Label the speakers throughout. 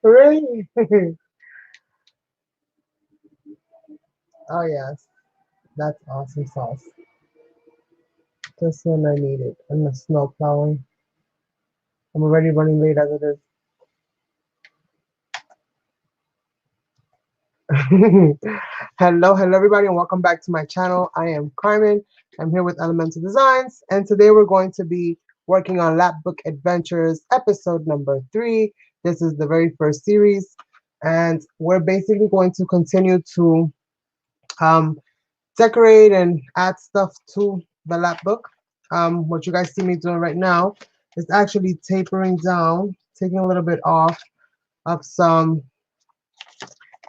Speaker 1: Really? Oh yes, that's awesome sauce. Just when I need it. And the snow plowing. I'm already running late as it is. Hello everybody, and welcome back to my channel. I am Carmen. I'm here with Elemental Designs, and today we're going to be working on Lapbook Adventures episode number 3. This is the very first series, and we're basically going to continue to um, decorate and add stuff to the lapbook. What you guys see me doing right now is actually tapering down, taking a little bit off of some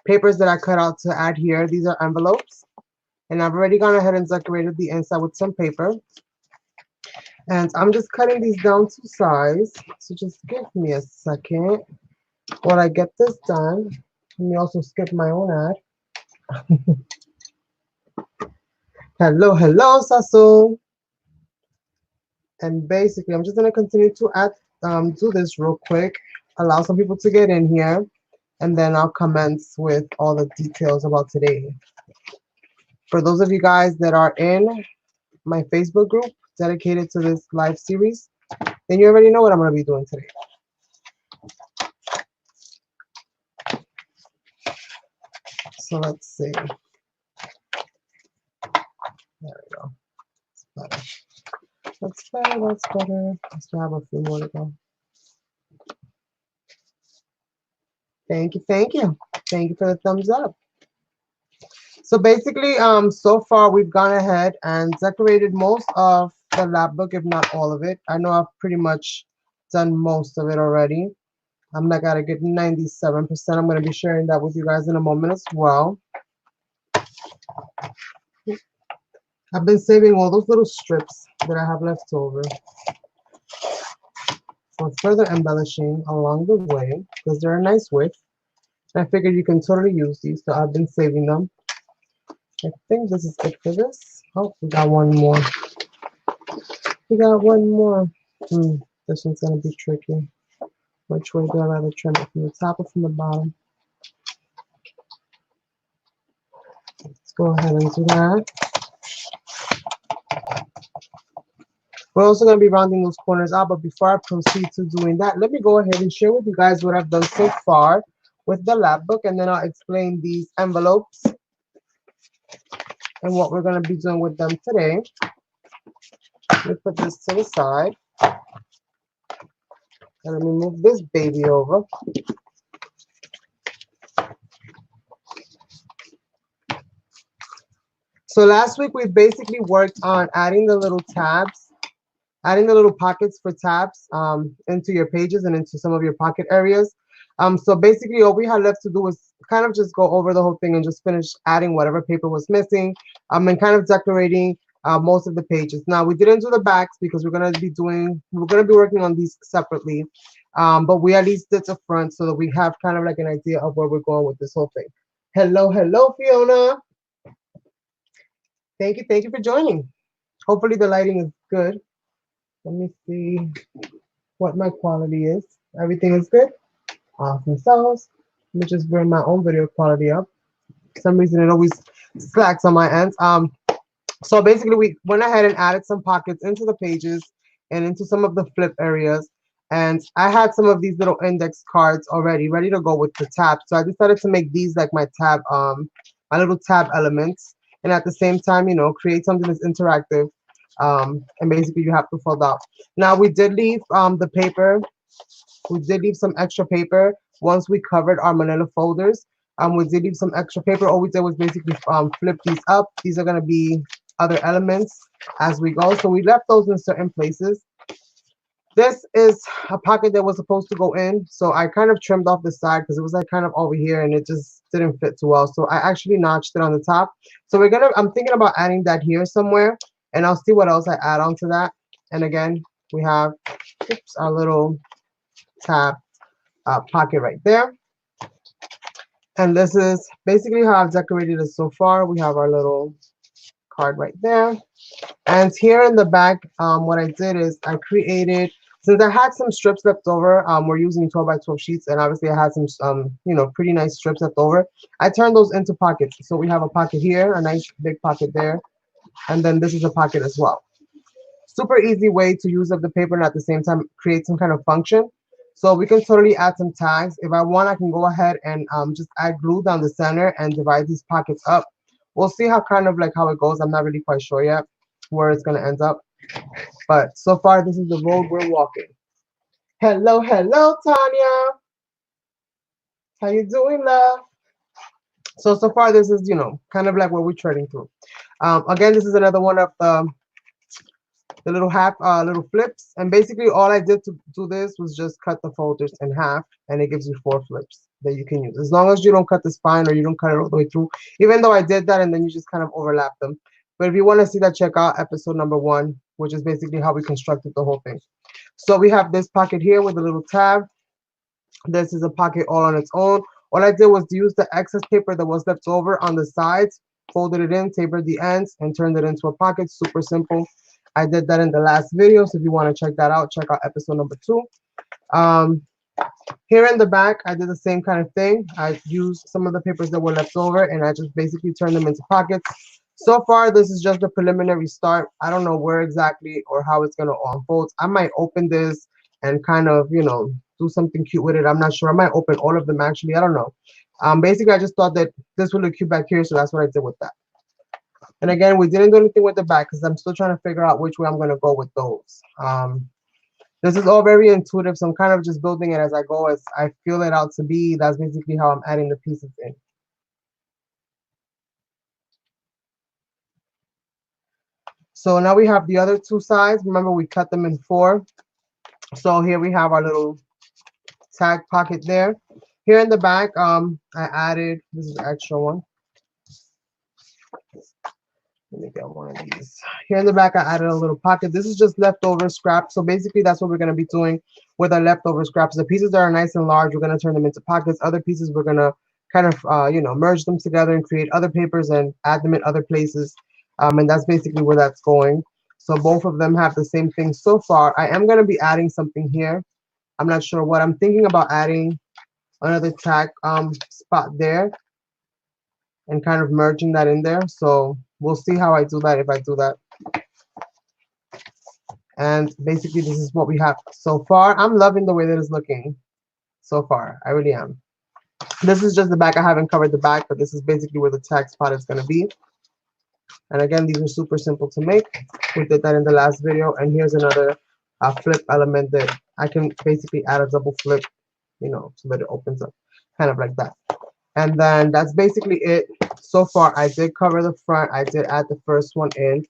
Speaker 1: papers that I cut out to add here. These are envelopes, and I've already gone ahead and decorated the inside with some paper. And I'm just cutting these down to size. So just give me a second while I get this done. Let me also skip my own ad. Hello, Sasu. And basically, I'm just going to continue to add, do this real quick, allow some people to get in here, and then I'll commence with all the details about today. For those of you guys that are in my Facebook group dedicated to this live series, then you already know what I'm going to be doing today. So let's see. There we go. That's better. That's better. That's better. I still have a few more to go. Thank you. Thank you. Thank you for the thumbs up. So basically, so far we've gone ahead and decorated most of the lab book, if not all of it. I know I've pretty much done most of it already. I'm not gonna get 97%. I'm gonna be sharing that with you guys in a moment as well. I've been saving all those little strips that I have left over for further embellishing along the way because they're a nice width. I figured you can totally use these, so I've been saving them. I think this is it for this. Oh, we got one more. We got one more. This one's gonna be tricky. Which way do I rather trim it, from the top or from the bottom? Let's go ahead and do that. We're also going to be rounding those corners out, but before I proceed to doing that, let me go ahead and share with you guys what I've done so far with the lab book, and then I'll explain these envelopes and what we're going to be doing with them today. Let me put this to the side. And let me move this baby over. So last week we basically worked on adding the little tabs, adding the little pockets for tabs into your pages and into some of your pocket areas. So basically all we had left to do was kind of just go over the whole thing and just finish adding whatever paper was missing and kind of decorating most of the pages. Now we didn't do the backs because we're going to be working on these separately. But we at least did the front so that we have kind of like an idea of where we're going with this whole thing. Hello, Fiona. Thank you for joining. Hopefully the lighting is good. Let me see what my quality is. Everything is good? Awesome sauce. Let me just bring my own video quality up. For some reason it always slacks on my end. So basically we went ahead and added some pockets into the pages and into some of the flip areas. And I had some of these little index cards already ready to go with the tab. So I decided to make these like my tab, my little tab elements. And at the same time, you know, create something that's interactive. And basically you have to fold out. Now we did leave the paper. We did leave some extra paper once we covered our Manila folders. We did leave some extra paper. All we did was basically flip these up. These are going to be other elements as we go. So we left those in certain places. This is a pocket that was supposed to go in. So I kind of trimmed off the side because it was like kind of over here and it just didn't fit too well. So I actually notched it on the top. So I'm thinking about adding that here somewhere, and I'll see what else I add onto that. And again, we have our little tab pocket right there. And this is basically how I've decorated it so far. We have our little card right there. And here in the back, what I did is I created Since I had some strips left over, we're using 12 by 12 sheets, and obviously I had some, pretty nice strips left over. I turned those into pockets. So we have a pocket here, a nice big pocket there, and then this is a pocket as well. Super easy way to use up the paper and at the same time create some kind of function. So we can totally add some tags. If I want, I can go ahead and just add glue down the center and divide these pockets up. We'll see how how it goes. I'm not really quite sure yet where it's gonna end up. But so far, this is the road we're walking. Hello, hello, Tanya. How you doing, love? So far, this is, kind of like what we're treading through. Again, this is another one of the little flips. And basically, all I did to do this was just cut the folders in half, and it gives you 4 flips that you can use. As long as you don't cut the spine or you don't cut it all the way through, even though I did that, and then you just kind of overlap them. But if you want to see that, check out episode number 1, which is basically how we constructed the whole thing. So we have this pocket here with a little tab. This is a pocket all on its own. All I did was use the excess paper that was left over on the sides, folded it in, tapered the ends, and turned it into a pocket. Super simple. I did that in the last video, so if you want to check that out, check out episode number 2. Here in the back, I did the same kind of thing. I used some of the papers that were left over, and I just basically turned them into pockets. So far, this is just the preliminary start. I don't know where exactly or how it's going to unfold. I might open this and kind of, do something cute with it. I'm not sure. I might open all of them, actually. I don't know. Basically, I just thought that this would look cute back here, so that's what I did with that. And again, we didn't do anything with the back because I'm still trying to figure out which way I'm going to go with those. This is all very intuitive, so I'm kind of just building it as I go, as I feel it out to be. That's basically how I'm adding the pieces in. So now we have the other 2 sides. Remember, we cut them in 4. So here we have our little tag pocket there. Here in the back, I added, this is the extra one. Let me get one of these. Here in the back, I added a little pocket. This is just leftover scraps. So basically, that's what we're going to be doing with our leftover scraps. The pieces that are nice and large, we're going to turn them into pockets. Other pieces, we're going to kind of, merge them together and create other papers and add them in other places. And that's basically where that's going. So both of them have the same thing so far. I am going to be adding something here. I'm not sure what. I'm thinking about adding another tag spot there and kind of merging that in there. So we'll see how I do that, if I do that. And basically, this is what we have so far. I'm loving the way that it's looking so far. I really am. This is just the back. I haven't covered the back, but this is basically where the tag spot is going to be. And again, these are super simple to make. We did that in the last video. And here's another flip element that I can basically add a double flip, so that it opens up, kind of like that. And then that's basically it. So far, I did cover the front. I did add the first one in.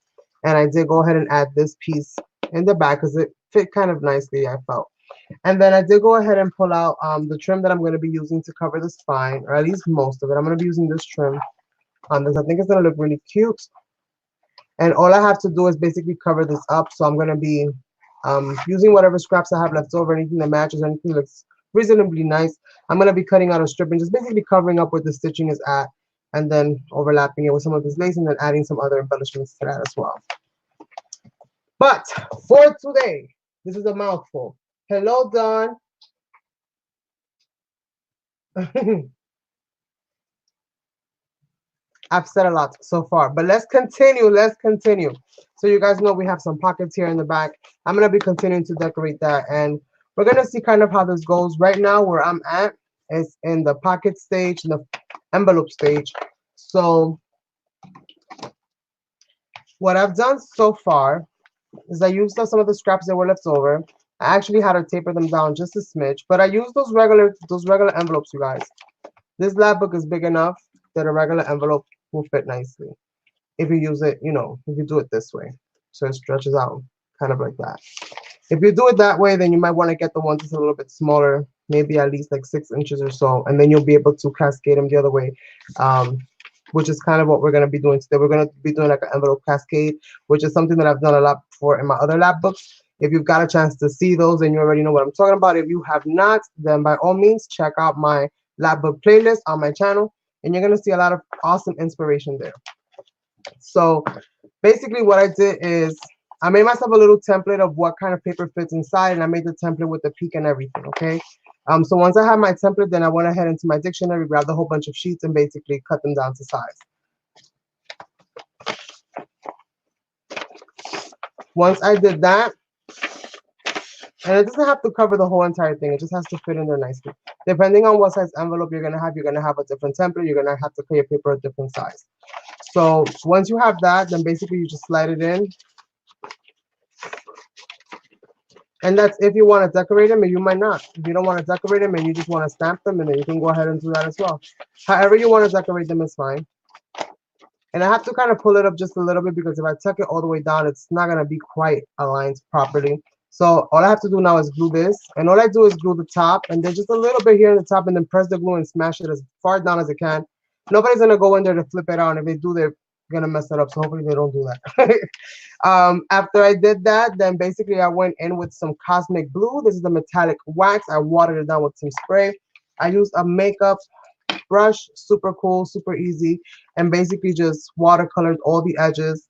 Speaker 1: And I did go ahead and add this piece in the back because it fit kind of nicely, I felt. And then I did go ahead and pull out the trim that I'm going to be using to cover the spine, or at least most of it. I'm going to be using this trim on this. I think it's going to look really cute. And all I have to do is basically cover this up. So I'm going to be using whatever scraps I have left over, anything that matches, anything that looks reasonably nice. I'm going to be cutting out a strip and just basically covering up where the stitching is at, and then overlapping it with some of this lace and then adding some other embellishments to that as well. But for today, this is a mouthful. Hello, Don. I've said a lot so far, but let's continue. Let's continue. So you guys know we have some pockets here in the back. I'm going to be continuing to decorate that, and we're going to see kind of how this goes. Right now, where I'm at is in the pocket stage, in the envelope stage. So what I've done so far is I used some of the scraps that were left over. I actually had to taper them down just a smidge, but I used those regular envelopes, you guys. This lab book is big enough that a regular envelope will fit nicely if you use it, if you do it this way. So it stretches out kind of like that. If you do it that way, then you might want to get the ones that's a little bit smaller, maybe at least like 6 inches or so, and then you'll be able to cascade them the other way, which is kind of what we're going to be doing today. We're going to be doing like an envelope cascade, which is something that I've done a lot before in my other lab books. If you've got a chance to see those and you already know what I'm talking about, if you have not, then by all means, check out my lab book playlist on my channel, and you're going to see a lot of awesome inspiration there. So basically what I did is I made myself a little template of what kind of paper fits inside, and I made the template with the peak and everything, okay? So once I had my template, then I went ahead into my dictionary, grabbed a whole bunch of sheets, and basically cut them down to size. Once I did that, and it doesn't have to cover the whole entire thing, it just has to fit in there nicely. Depending on what size envelope you're gonna have a different template, you're gonna have to cut your paper a different size. So once you have that, then basically you just slide it in. And that's if you want to decorate them, and you might not. If you don't want to decorate them and you just want to stamp them, and then you can go ahead and do that as well. However you want to decorate them is fine. And I have to kind of pull it up just a little bit because if I tuck it all the way down, it's not going to be quite aligned properly. So all I have to do now is glue this. And all I do is glue the top and then just a little bit here in the top, and then press the glue and smash it as far down as it can. Nobody's going to go in there to flip it out. And if they do, they're going to mess it up. So hopefully they don't do that. After I did that, then basically I went in with some Cosmic Blue. This is the metallic wax. I watered it down with some spray. I used a makeup brush, super cool, super easy, and basically just watercolored all the edges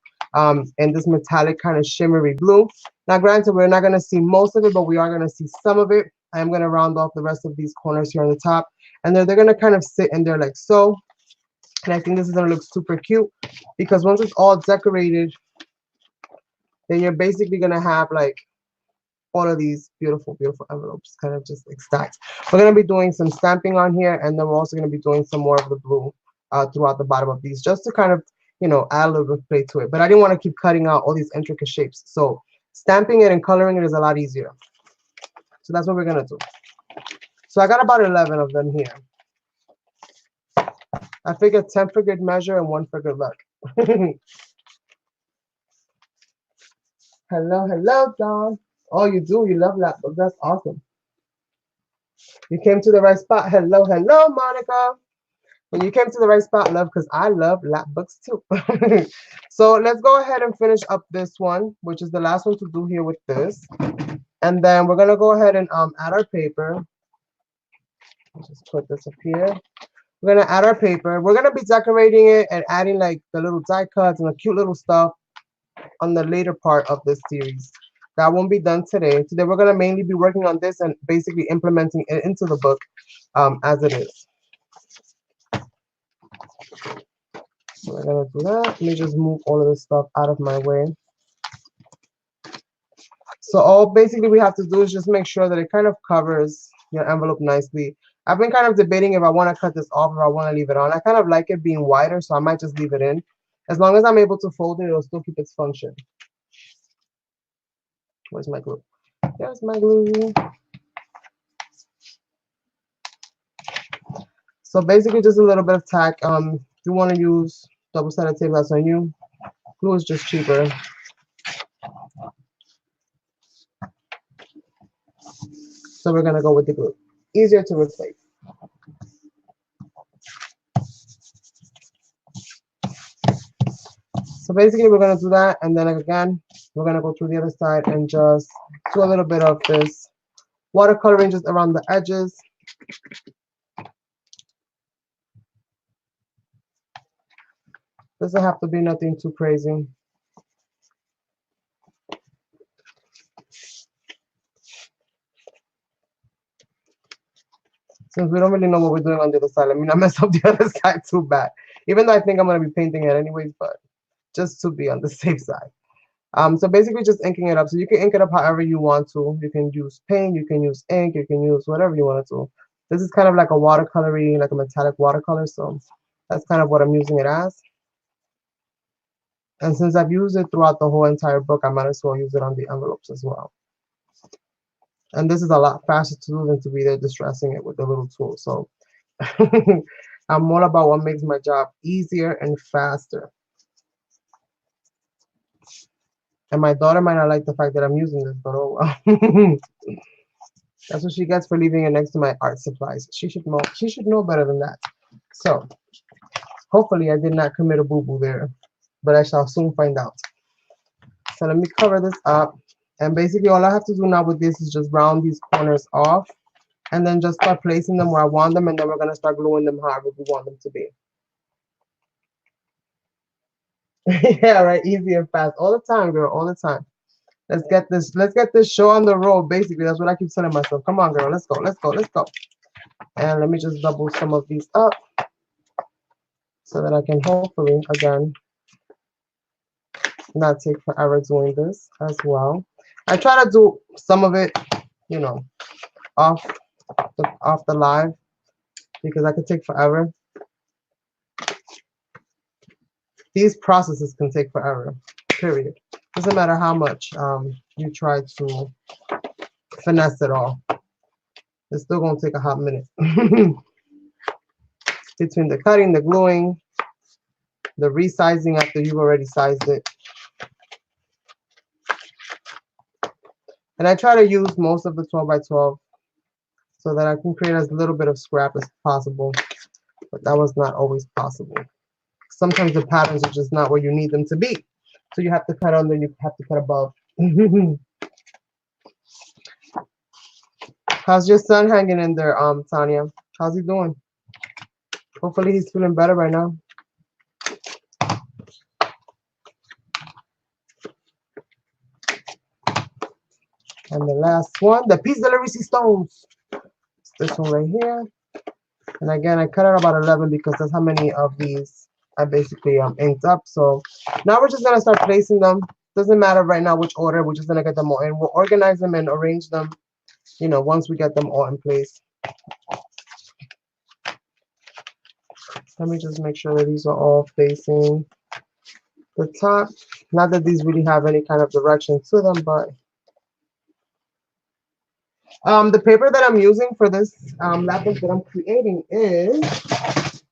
Speaker 1: in this metallic kind of shimmery blue. Now granted, we're not going to see most of it, but we are going to see some of it. I'm going to round off the rest of these corners here on the top, and they're going to kind of sit in there like so. And I think this is going to look super cute because once it's all decorated, then you're basically going to have like all of these beautiful, beautiful envelopes kind of just like stacked. We're going to be doing some stamping on here, and then we're also going to be doing some more of the blue throughout the bottom of these, just to kind of, you know, add a little bit of play to it. But I didn't want to keep cutting out all these intricate shapes. So stamping it and coloring it is a lot easier. So that's what we're going to do. So I got about 11 of them here. I figured 10 for good measure and 1 for good luck. Hello, hello, Don. Oh, you do? You love Lapbook. That's awesome. You came to the right spot. Hello, hello, Monica. When you came to the right spot, love, because I love Lapbooks too. So let's go ahead and finish up this one, which is the last one to do here with this. And then we're going to go ahead and add our paper. Let's just put this up here. We're going to add our paper. We're going to be decorating it and adding like the little die cuts and the cute little stuff on the later part of this series. That won't be done today. Today we're going to mainly be working on this and basically implementing it into the book as it is. So we're going to do that. Let me just move all of this stuff out of my way. So all basically we have to do is just make sure that it kind of covers your envelope nicely. I've been kind of debating if I want to cut this off or if I want to leave it on. I kind of like it being wider, so I might just leave it in. As long as I'm able to fold it, it'll still keep its function. Where's my glue? There's my glue. So basically just a little bit of tack. If you want to use double-sided tape, that's on you. Glue is just cheaper. So we're going to go with the glue. Easier to replace. So basically we're going to do that, and then again we're going to go through the other side and just do a little bit of this watercoloring just around the edges. Doesn't have to be nothing too crazy. Since we don't really know what we're doing on the other side, let me not mess up the other side too bad. Even though I think I'm going to be painting it anyways, but just to be on the safe side. So basically just inking it up. So you can ink it up however you want to. You can use paint, you can use ink, you can use whatever you want to do. This is kind of like a watercolory, like a metallic watercolor. So that's kind of what I'm using it as. And since I've used it throughout the whole entire book, I might as well use it on the envelopes as well. And this is a lot faster to do than to be there distressing it with the little tool. So I'm all about what makes my job easier and faster. And my daughter might not like the fact that I'm using this, but oh well. That's what she gets for leaving it next to my art supplies. She should know better than that. So hopefully I did not commit a boo-boo there, but I shall soon find out. So let me cover this up. And basically all I have to do now with this is just round these corners off and then just start placing them where I want them, and then we're going to start gluing them however we want them to be. Yeah, right. Easy and fast. All the time, girl. All the time. Let's get this show on the road. Basically, that's what I keep telling myself. Come on, girl, let's go, let's go, let's go. And let me just double some of these up so that I can hopefully, again, not take forever doing this as well. I try to do some of it, you know, off the live because I could take forever. These processes can take forever, period. Doesn't matter how much you try to finesse it all. It's still gonna take a hot minute. Between the cutting, the gluing, the resizing after you've already sized it. And I try to use most of the 12 by 12 so that I can create as little bit of scrap as possible. But that was not always possible. Sometimes the patterns are just not where you need them to be. So you have to cut under, you have to cut above. How's your son hanging in there, Tanya? How's he doing? Hopefully he's feeling better right now. And the last one, the piece de la resistance. This one right here. And again, I cut out about 11 because that's how many of these I basically inked up. So now we're just gonna start placing them. Doesn't matter right now which order. We're just gonna get them all in. We'll organize them and arrange them, you know, once we get them all in place. Let me just make sure that these are all facing the top. Not that these really have any kind of direction to them, but the paper that I'm using for this lapbook that I'm creating is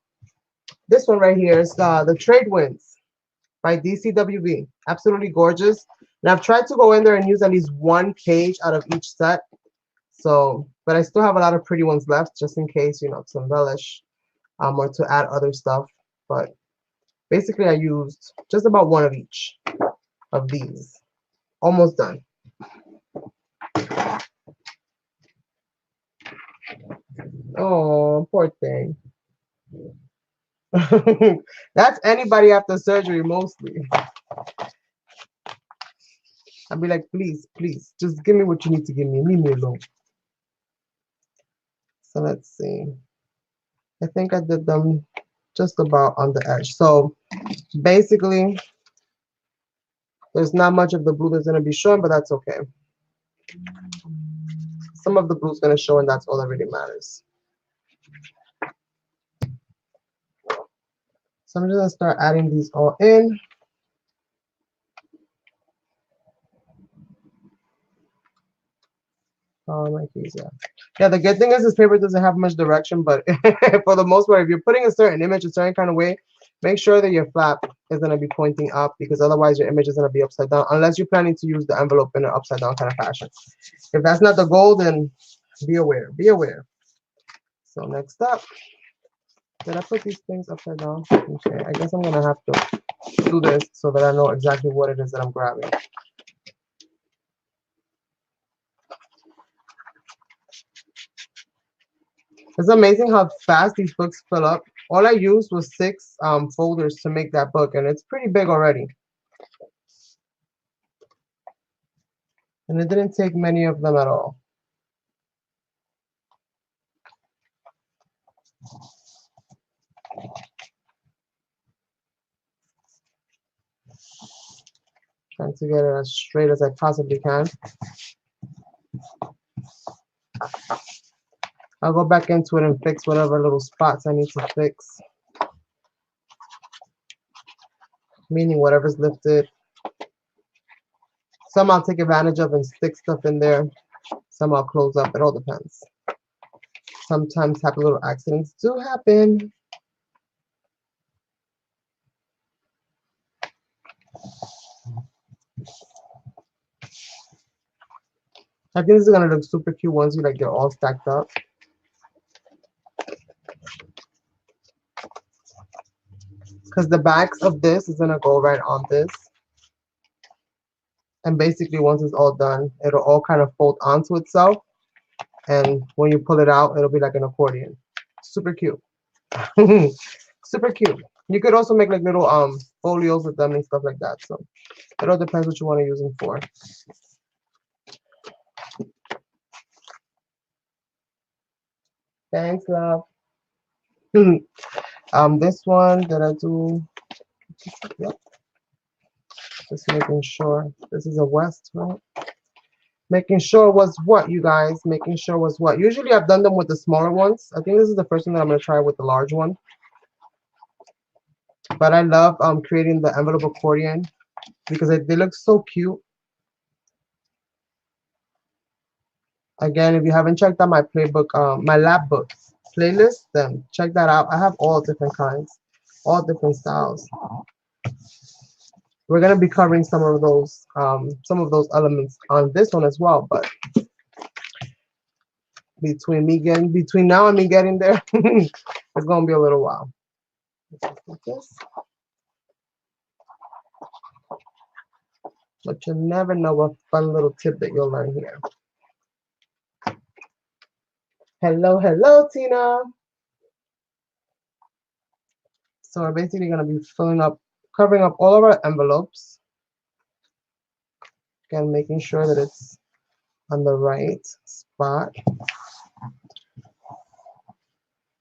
Speaker 1: this one right here. It's the Trade Winds by DCWB. Absolutely gorgeous. And I've tried to go in there and use at least one page out of each set. So, but I still have a lot of pretty ones left just in case, you know, to embellish or to add other stuff. But basically I used just about one of each of these. Almost done. Oh, poor thing. That's anybody after surgery mostly. I'd be like, please, please, just give me what you need to give me. Leave me alone. So let's see. I think I did them just about on the edge. So basically, there's not much of the blue that's going to be shown, but that's okay. Some of the blue is going to show, and that's all that really matters. So I'm just going to start adding these all in. Like these, yeah. Yeah, the good thing is this paper doesn't have much direction, but for the most part, if you're putting a certain image a certain kind of way, make sure that your flap is going to be pointing up because otherwise your image is going to be upside down unless you're planning to use the envelope in an upside down kind of fashion. If that's not the goal, then be aware. Be aware. So next up, did I put these things upside down? Okay, I guess I'm going to have to do this so that I know exactly what it is that I'm grabbing. It's amazing how fast these books fill up. All I used was 6 folders to make that book, and it's pretty big already. And it didn't take many of them at all. Trying to get it as straight as I possibly can. I'll go back into it and fix whatever little spots I need to fix. Meaning whatever's lifted. Some I'll take advantage of and stick stuff in there. Some I'll close up. It all depends. Sometimes happy little accidents do happen. I think this is gonna look super cute once you like they're all stacked up. Because the backs of this is gonna go right on this. And basically once it's all done, it'll all kind of fold onto itself. And when you pull it out, it'll be like an accordion. Super cute. Super cute. You could also make like little folios with them and stuff like that. So it all depends what you want to use them for. Thanks, love. This one that I do, yep, just making sure. This is a West, right? Making sure was what, you guys? Making sure was what? Usually I've done them with the smaller ones. I think this is the first one that I'm going to try with the large one. But I love creating the envelope accordion because they look so cute. Again, if you haven't checked out my playbook, my Lapbooks playlist, then check that out. I have all different kinds, all different styles. We're gonna be covering some of those elements on this one as well. But between now and me getting there, it's gonna be a little while. Like this. But you never know what fun little tidbit you'll learn here. Hello, hello, Tina. So we're basically gonna be covering up all of our envelopes. Again, making sure that it's on the right spot.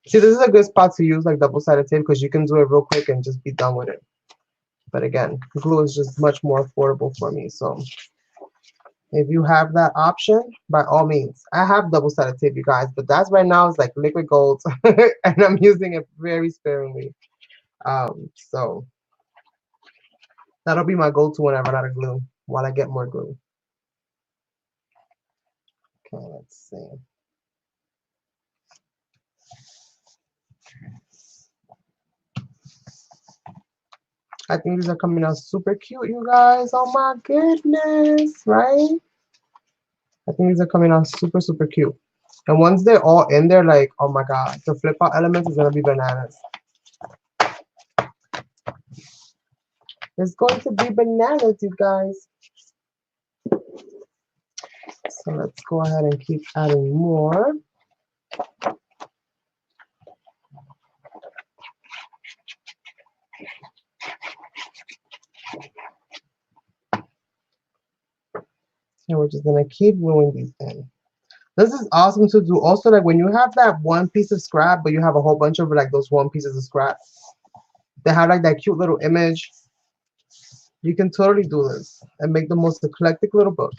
Speaker 1: See, this is a good spot to use like double-sided tape because you can do it real quick and just be done with it. But again, glue is just much more affordable for me. So if you have that option, by all means. I have double-sided tape, you guys, but that's right now is like liquid gold, and I'm using it very sparingly. So that'll be my go-to when I run out of glue, while I get more glue. Okay, let's see. I think these are coming out super cute, you guys. Oh my goodness, right? I think these are coming out super, super cute. And once they're all in there, like, oh my god, the flip out element is gonna be bananas. It's going to be bananas, you guys. So let's go ahead and keep adding more. And we're just gonna keep gluing these in. This is awesome to do. Also, like when you have that one piece of scrap, but you have a whole bunch of like those one pieces of scrap, they have like that cute little image. You can totally do this and make the most eclectic little book.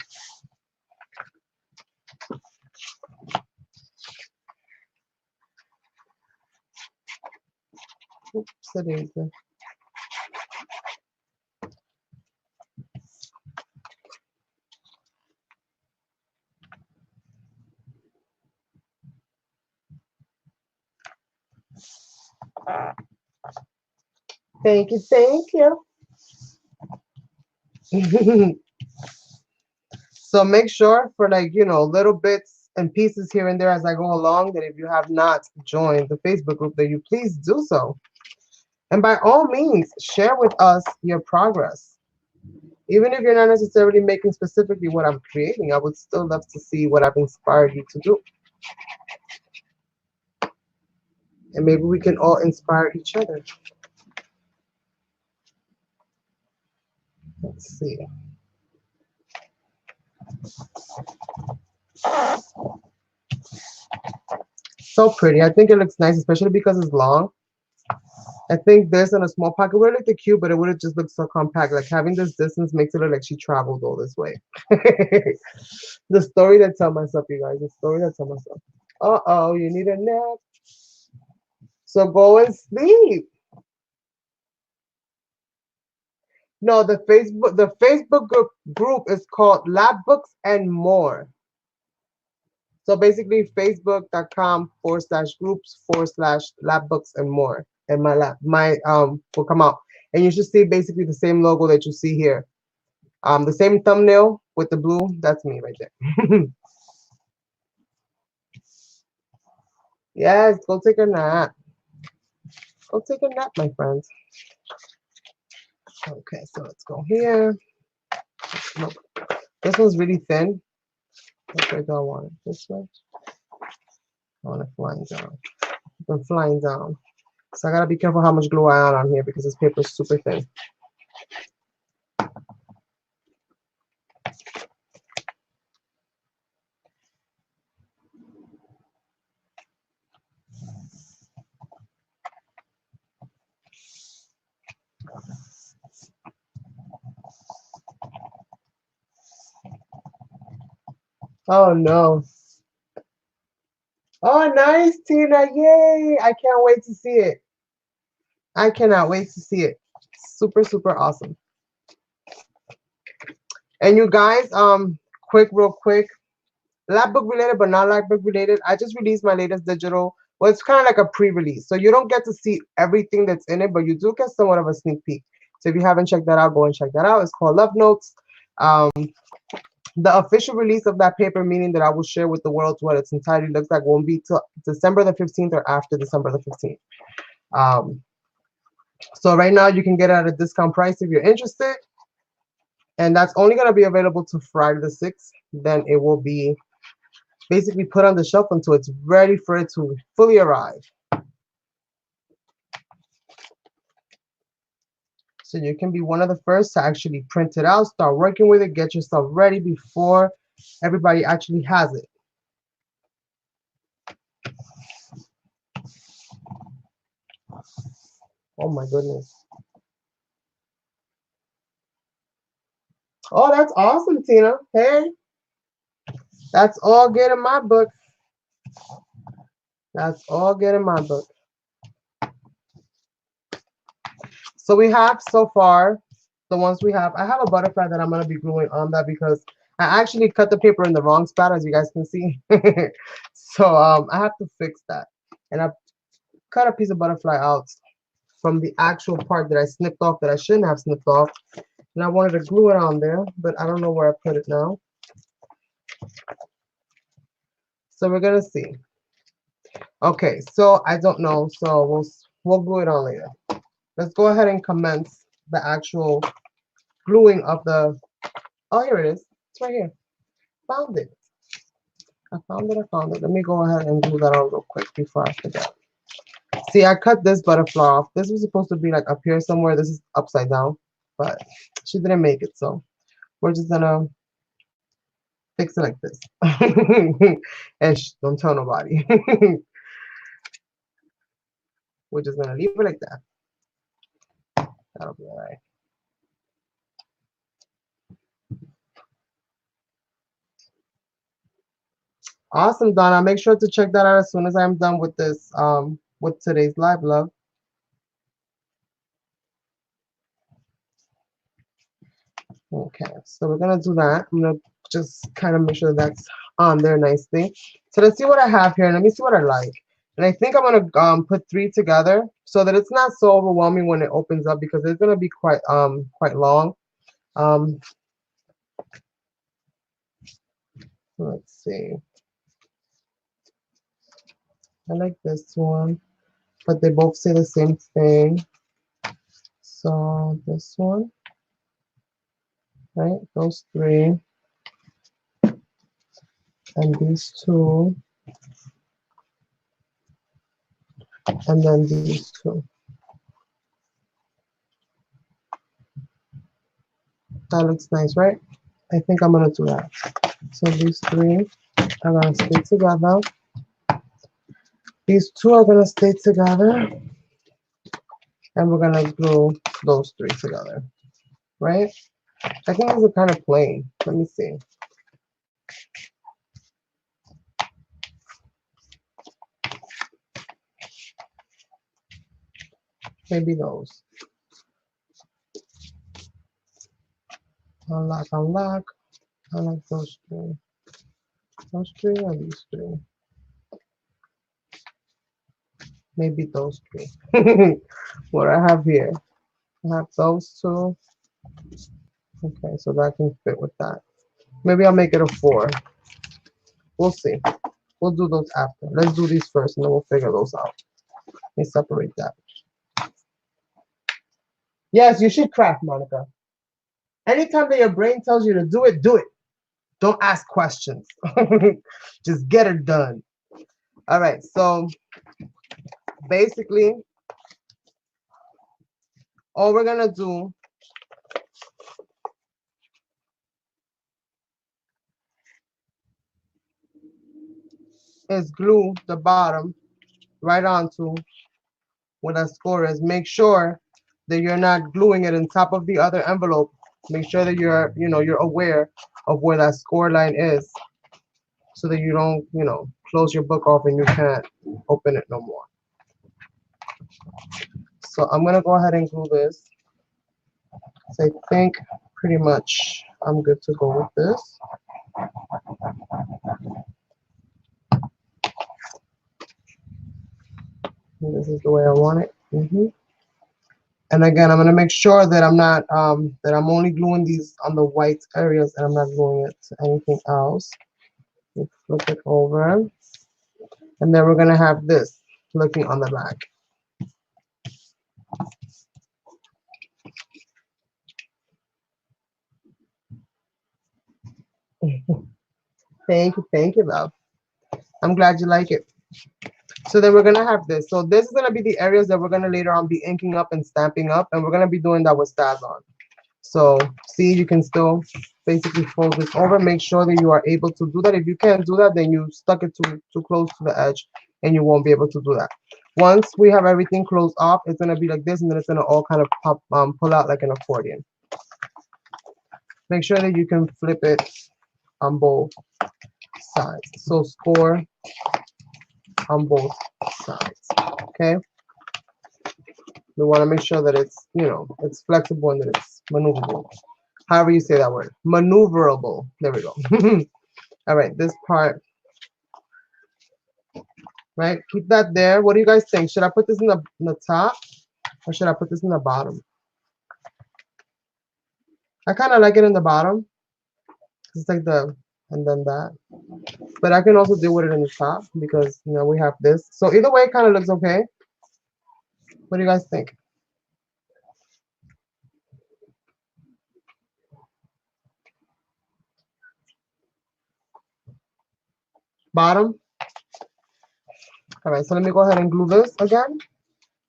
Speaker 1: Oops, daisy. Thank you, thank you. So make sure for like, you know, little bits and pieces here and there as I go along that if you have not joined the Facebook group, that you please do so. And by all means, share with us your progress. Even if you're not necessarily making specifically what I'm creating, I would still love to see what I've inspired you to do. And maybe we can all inspire each other. Let's see. So pretty. I think it looks nice, especially because it's long. I think this in a small pocket would look cute, but it would have just looked so compact. Like having this distance makes it look like she traveled all this way. The story that I tell myself, you guys. The story that I tell myself. Uh-oh, you need a nap. So go and sleep. No, the Facebook group is called Lapbooks and More. So basically facebook.com/groups/lapbooks and more. And my will come out. And you should see basically the same logo that you see here. The same thumbnail with the blue, that's me right there. Yes, go take a nap. Go take a nap, my friends. Okay, so let's go here. Nope. This one's really thin. Which way do I want it? This way? I want it flying down. I'm flying down. So I gotta be careful how much glue I add on here because this paper is super thin. Oh no. Oh, nice, Tina. Yay. I can't wait to see it. I cannot wait to see it. Super, super awesome. And you guys, real quick, Lapbook related, but not Lapbook related. I just released my latest digital. Well, it's kind of like a pre-release. So you don't get to see everything that's in it, but you do get somewhat of a sneak peek. So if you haven't checked that out, go and check that out. It's called Love Notes. Um, the official release of that paper, meaning that I will share with the world what its entirety looks like, won't be till December the 15th or after December the 15th. Um, so right now you can get it at a discount price if you're interested. And that's only going to be available to Friday the 6th. Then it will be basically put on the shelf until it's ready for it to fully arrive. So you can be one of the first to actually print it out, start working with it, get yourself ready before everybody actually has it. Oh my goodness. Oh, that's awesome, Tina. Hey, that's all good in my book. That's all good in my book. So we have so far, the ones we have, I have a butterfly that I'm going to be gluing on that because I actually cut the paper in the wrong spot, as you guys can see. So I have to fix that. And I cut a piece of butterfly out from the actual part that I snipped off that I shouldn't have snipped off. And I wanted to glue it on there, but I don't know where I put it now. So we're going to see. Okay, so I don't know. So we'll glue it on later. Let's go ahead and commence the actual gluing of the, oh, here it is. It's right here. Found it. I found it. I found it. Let me go ahead and glue that on real quick before I forget. See, I cut this butterfly off. This was supposed to be like up here somewhere. This is upside down, but she didn't make it. So we're just gonna fix it like this. And don't tell nobody. We're just gonna leave it like that. That'll be all right. Awesome, Donna. Make sure to check that out as soon as I'm done with this, with today's live, love. Okay, so we're gonna do that. I'm gonna just kind of make sure that's on there nicely. So let's see what I have here. Let me see what I like. And I think I'm gonna put 3 together so that it's not so overwhelming when it opens up because it's gonna be quite long. Um, let's see. I like this one, but they both say the same thing. So this one, right? Those 3, and these 2, and then these 2. That looks nice, right? I think I'm gonna do that. So these 3 are gonna stay together. These 2 are gonna stay together, and we're gonna glue those 3 together, right? I think these are kind of plain. Let me see. Maybe those. Unlock, unlock. I like those 3. Those 3 or these 3? Maybe those 3. What I have here, I have those 2. Okay, so that can fit with that. Maybe I'll make it a 4. We'll see. We'll do those after. Let's do these first, and then we'll figure those out. Let me separate that. Yes, you should craft, Monica. Anytime that your brain tells you to do it, do it. Don't ask questions. Just get it done. All right, so basically, all we're gonna do is glue the bottom right onto where that score is. Make sure that you're not gluing it on top of the other envelope. Make sure that you're aware of where that score line is. so that you don't, you know, close your book off and you can't open it no more. So I'm gonna go ahead and glue this. So I think pretty much I'm good to go with this. And this is the way I want it. And again, I'm gonna make sure that I'm not that I'm only gluing these on the white areas and I'm not gluing it to anything else. Let's flip it over, and then we're gonna have this looking on the back. Thank you, love. I'm glad you like it. So then we're gonna have this. So this is gonna be the areas that we're gonna later on be inking up and stamping up, and we're gonna be doing that with stabs on. So see, you can still basically fold this over. Make sure that you are able to do that. If you can't do that, then you stuck it too close to the edge and you won't be able to do that. Once we have everything closed off, it's gonna be like this, and then it's gonna all kind of pop, pull out like an accordion. Make sure that you can flip it on both sides. So score on both sides. Okay. We want to make sure that it's, you know, it's flexible and that it's maneuverable. However you say that word. Maneuverable. There we go. All right, this part. Right, keep that there. What do you guys think? Should I put this in the top or should I put this in the bottom? I kind of like it in the bottom. It's like the, and then that. But I can also deal with it in the top because, you know, we have this. So either way, it kind of looks okay. What do you guys think? Bottom? All right, so let me go ahead and glue this again.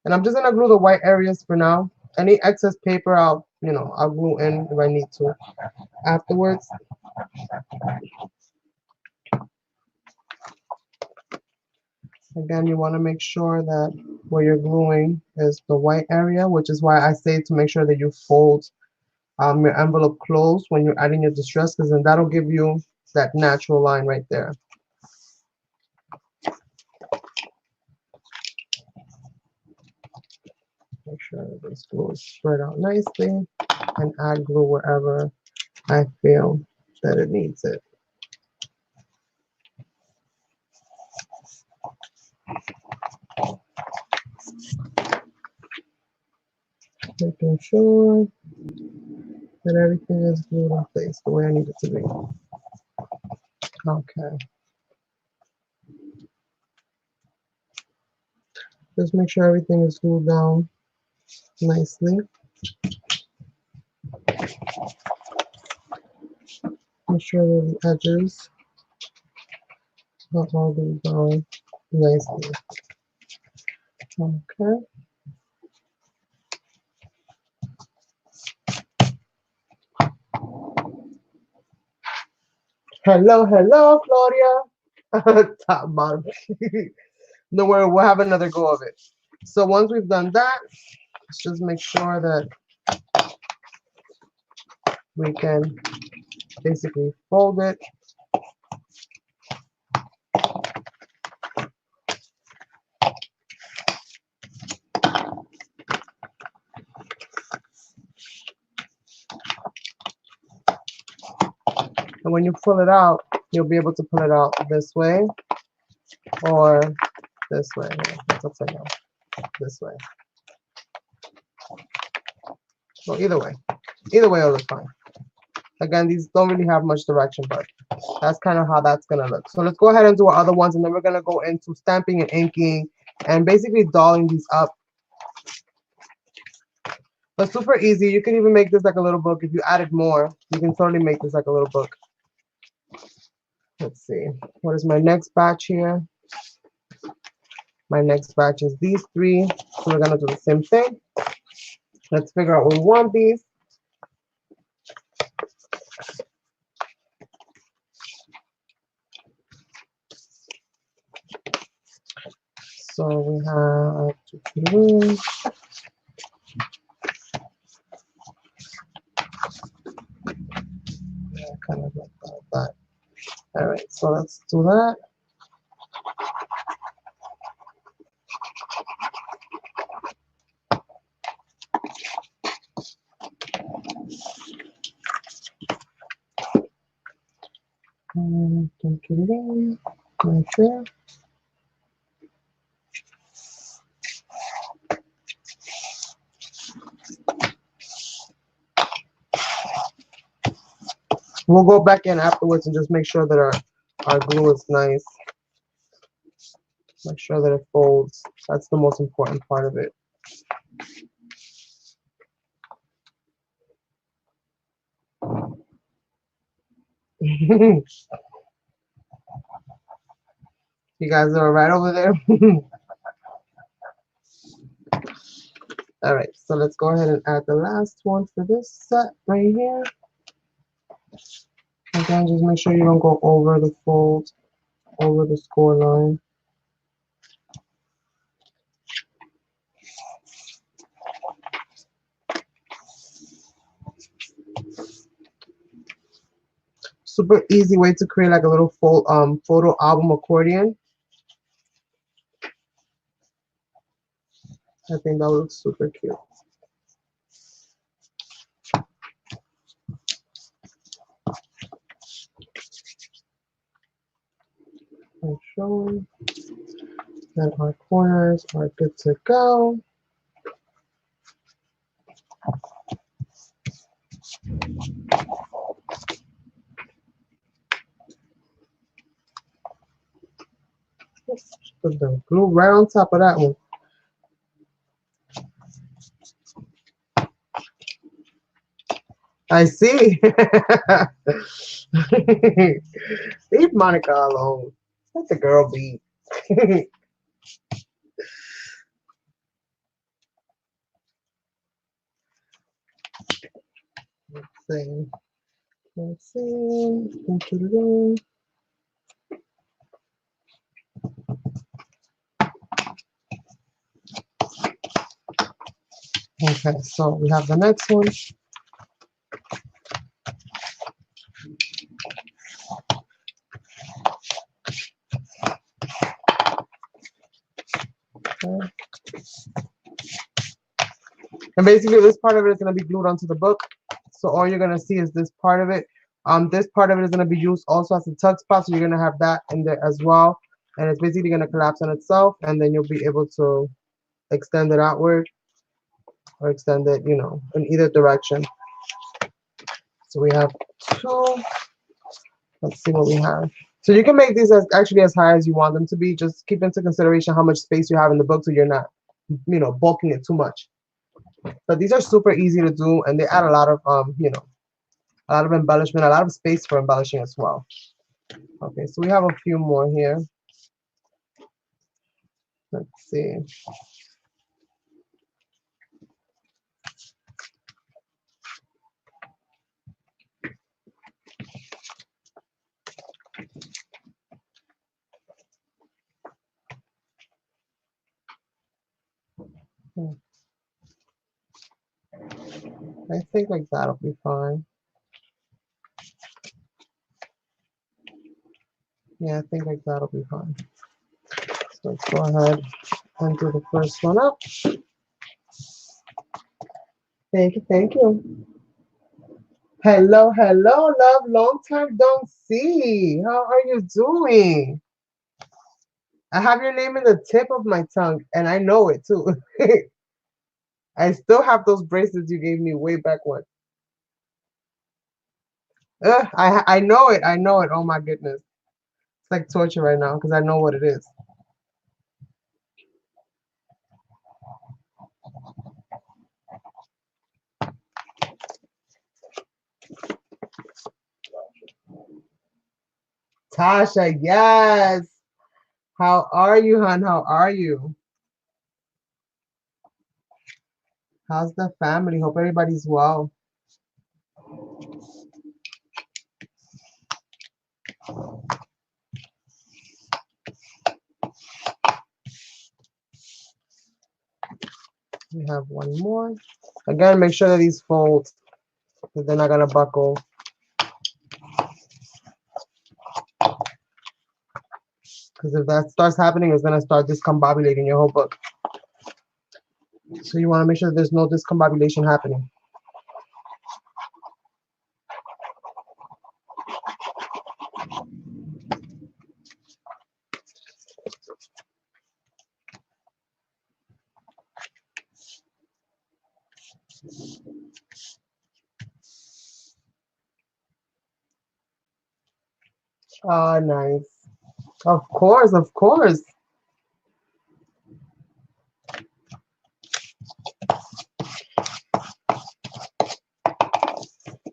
Speaker 1: And I'm just gonna glue the white areas for now. Any excess paper, I'll, you know, I'll glue in if I need to afterwards. Again, you want to make sure that where you're gluing is the white area, which is why I say to make sure that you fold your envelope closed when you're adding your distress, because then that'll give you that natural line right there. Make sure that this glue is spread out nicely and add glue wherever I feel that it needs it. Making sure that everything is glued in place the way I need it to be. Okay. Just make sure everything is glued down nicely. Make sure that the edges are all glued down nicely. Okay. Hello, hello, Claudia. Top bottom. Don't worry, we'll have another go of it. So once we've done that, let's just make sure that we can basically fold it. And when you pull it out, you'll be able to pull it out this way or this way. It's upside down. This way. Well, either way. Either way, it'll look fine. Again, these don't really have much direction, but that's kind of how that's going to look. So let's go ahead and do our other ones, and then we're going to go into stamping and inking and basically dolling these up. But super easy. You can even make this like a little book. If you added more, you can totally make this like a little book. Let's see. What is my next batch here? My next batch is these three. So we're going to do the same thing. Let's figure out what we want these. So we have to kind of like that. All right, so let's do that. Right there. We'll go back in afterwards and just make sure that our glue is nice. Make sure that it folds. That's the most important part of it. You guys are right over there. All right, so let's go ahead and add the last one for this set right here. Again, just make sure you don't go over the fold, over the score line. Super easy way to create like a little photo album accordion. I think that looks super cute. And showing that our corners are good to go. Let's put the glue right on top of that one. I see. Leave Monica alone. Let the girl be. Let's see. Let's see. Okay, so we have the next one. Okay. And basically this part of it is going to be glued onto the book. So all you're going to see is this part of it. This part of it is going to be used also as a tuck spot. So you're going to have that in there as well. And it's basically going to collapse on itself. And then you'll be able to extend it outward or extend it, you know, in either direction. So we have two. Let's see what we have. So you can make these as actually as high as you want them to be. Just keep into consideration how much space you have in the book so you're not, you know, bulking it too much. But these are super easy to do, and they add a lot of you know, a lot of embellishment, a lot of space for embellishing as well. Okay, so we have a few more here. Let's see. I think like that'll be fine. Yeah, I think like that'll be fine. So let's go ahead and do the first one up. Thank you, thank you. Hello, hello, love. Long time don't see. How are you doing? I have your name in the tip of my tongue, and I know it too. I still have those bracelets you gave me way back when. I know it. I know it. Oh my goodness. It's like torture right now because I know what it is. Tasha, yes. How are you, hon? How are you? How's the family? Hope everybody's well. We have one more. Again, make sure that these fold, because they're not gonna buckle. Because if that starts happening, it's gonna start discombobulating your whole book. So you want to make sure there's no discombobulation happening. Ah, nice. Of course, of course.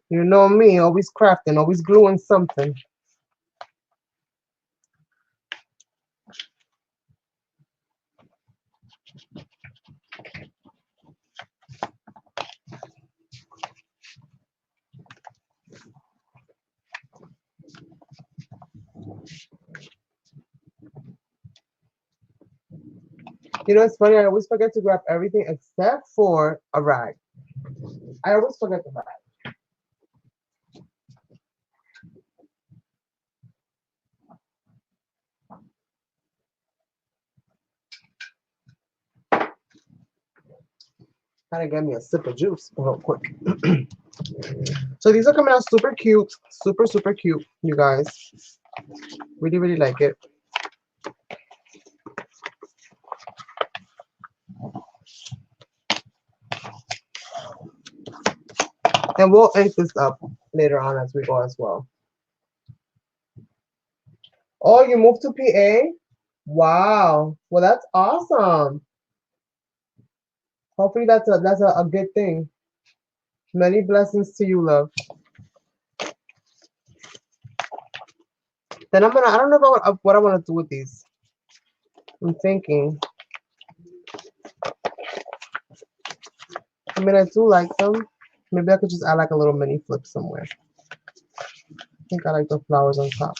Speaker 1: You know me, always crafting, always gluing something. You know, it's funny, I always forget to grab everything except for a rag. I always forget the rag. Gotta get me a sip of juice real quick. So these are coming out super cute. Super, super cute, you guys. Really, really like it. And we'll ink this up later on as we go as well. Oh, you moved to PA? Wow. Well, that's awesome. Hopefully that's a good thing. Many blessings to you, love. Then I don't know about what I want to do with these. I'm thinking. I mean, I do like them. Maybe I could just add like a little mini flip somewhere. I think I like the flowers on top.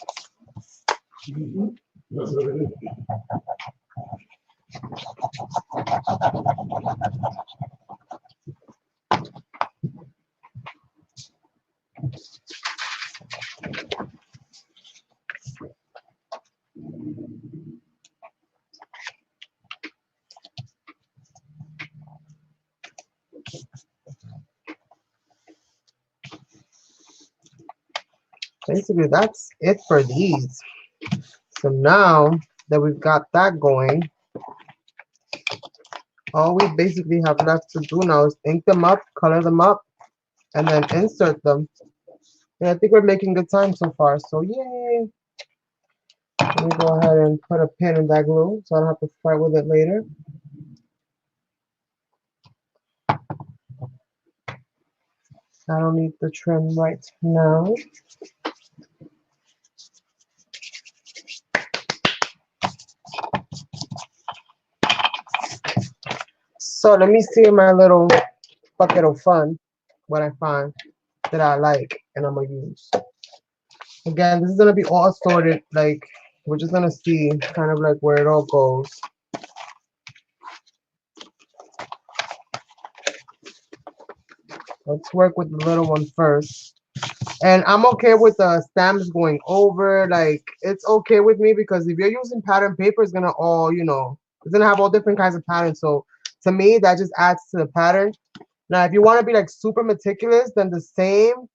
Speaker 1: Basically, that's it for these. So now that we've got that going, all we basically have left to do now is ink them up, color them up, and then insert them. And I think we're making good time so far, so yay! Let me go ahead and put a pin in that glue so I don't have to fight with it later. I don't need the trim right now. So let me see in my little bucket of fun what I find that I like and I'm gonna use. Again, this is gonna be all sorted, like we're just gonna see kind of like where it all goes. Let's work with the little one first. And I'm okay with the stamps going over. Like, it's okay with me because if you're using pattern paper, it's gonna all, you know, it's gonna have all different kinds of patterns. So to me, that just adds to the pattern. Now, if you want to be like super meticulous, then the same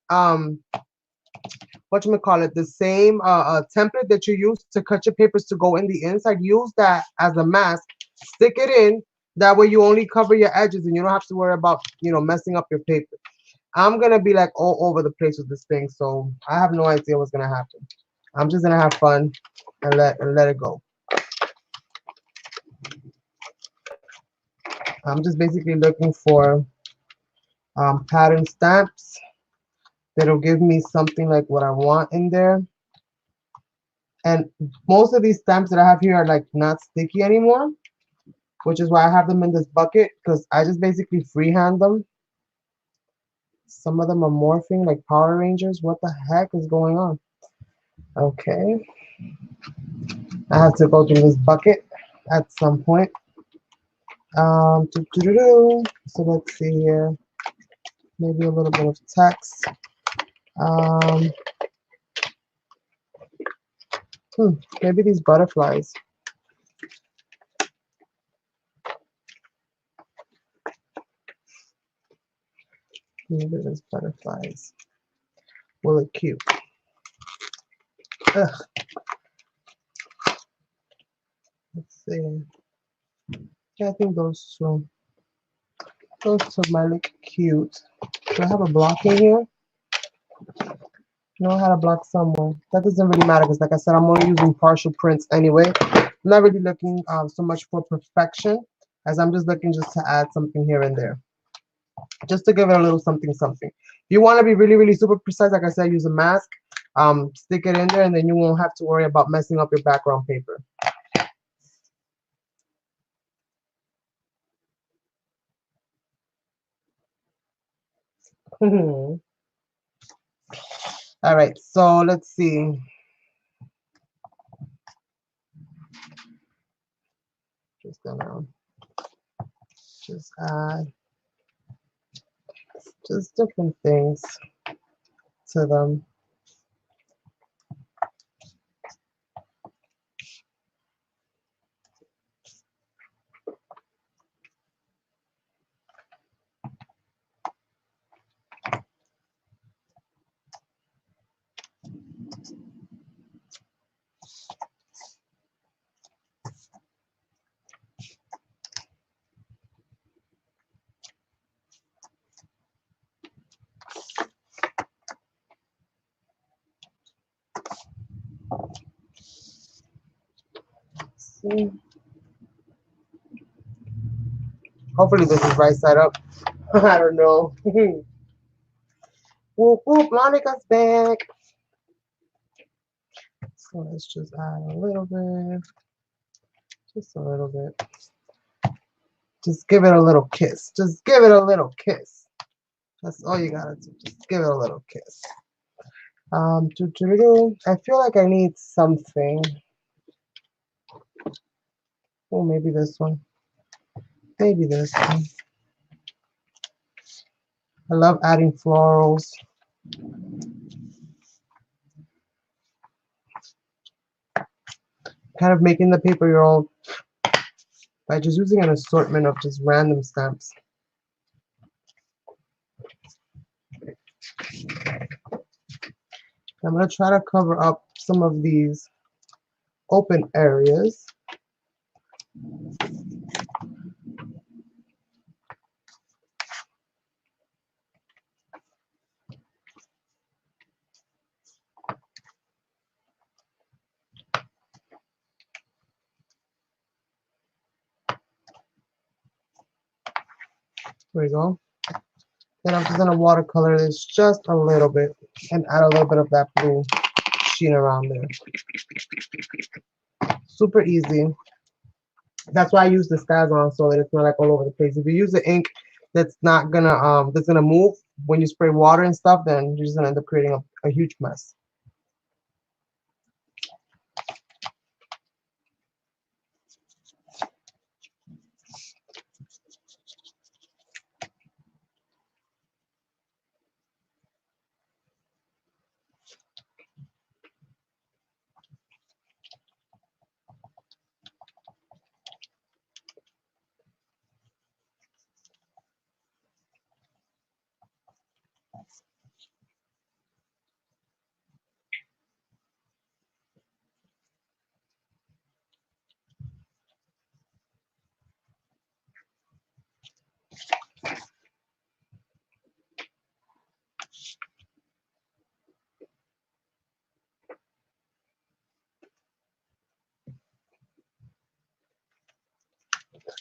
Speaker 1: whatchamacallit, the same template that you use to cut your papers to go in the inside, use that as a mask, stick it in. That way you only cover your edges and you don't have to worry about, you know, messing up your paper. I'm gonna be like all over the place with this thing, so I have no idea what's gonna happen. I'm just gonna have fun and let it go. I'm just basically looking for pattern stamps that'll give me something like what I want in there. And most of these stamps that I have here are like not sticky anymore, which is why I have them in this bucket, because I just basically freehand them. Some of them are morphing like Power Rangers. What the heck is going on? Okay. I have to go through this bucket at some point. So let's see here. Maybe a little bit of text. Maybe these butterflies. Maybe these butterflies will look cute. Ugh. Let's see. Yeah, I think those two might look cute. Do I have a block in here? No, I had a block somewhere. That doesn't really matter because, like I said, I'm only using partial prints anyway. I'm not really looking so much for perfection, as I'm just looking just to add something here and there, just to give it a little something something. If you want to be really, really super precise, like I said, use a mask, stick it in there, and then you won't have to worry about messing up your background paper. All right, so let's see. Just gonna just add just different things to them. See? Hopefully this is right side up. I don't know. Whoop whoop, Monica's back. So let's just add a little bit, just a little bit. Just give it a little kiss. Just give it a little kiss. That's all you gotta do. Just give it a little kiss. I feel like I need something. Oh, maybe this one. Maybe this one. I love adding florals. Kind of making the paper your own by just using an assortment of just random stamps. I'm going to try to cover up some of these open areas. There we go. Then I'm just going to watercolor this just a little bit and add a little bit of that blue sheen around there. Super easy. That's why I use the Staz on, so that it's not like all over the place. If you use the ink that's not gonna that's gonna move when you spray water and stuff, then you're just gonna end up creating a huge mess.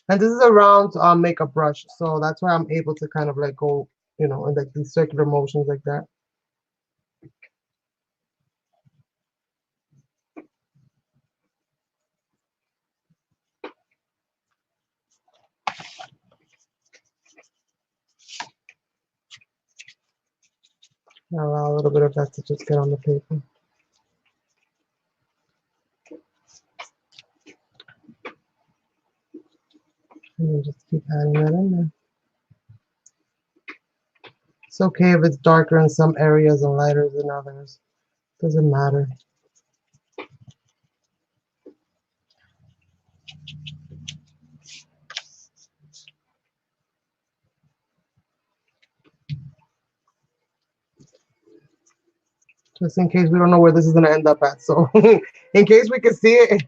Speaker 1: And this is a round makeup brush, so that's why I'm able to kind of like go, you know, in like these circular motions like that. And allow a little bit of that to just get on the paper. And then just keep adding that in there. It's okay if it's darker in some areas and lighter than others. Doesn't matter. just in case we don't know where this is gonna end up at. So in case we can see it,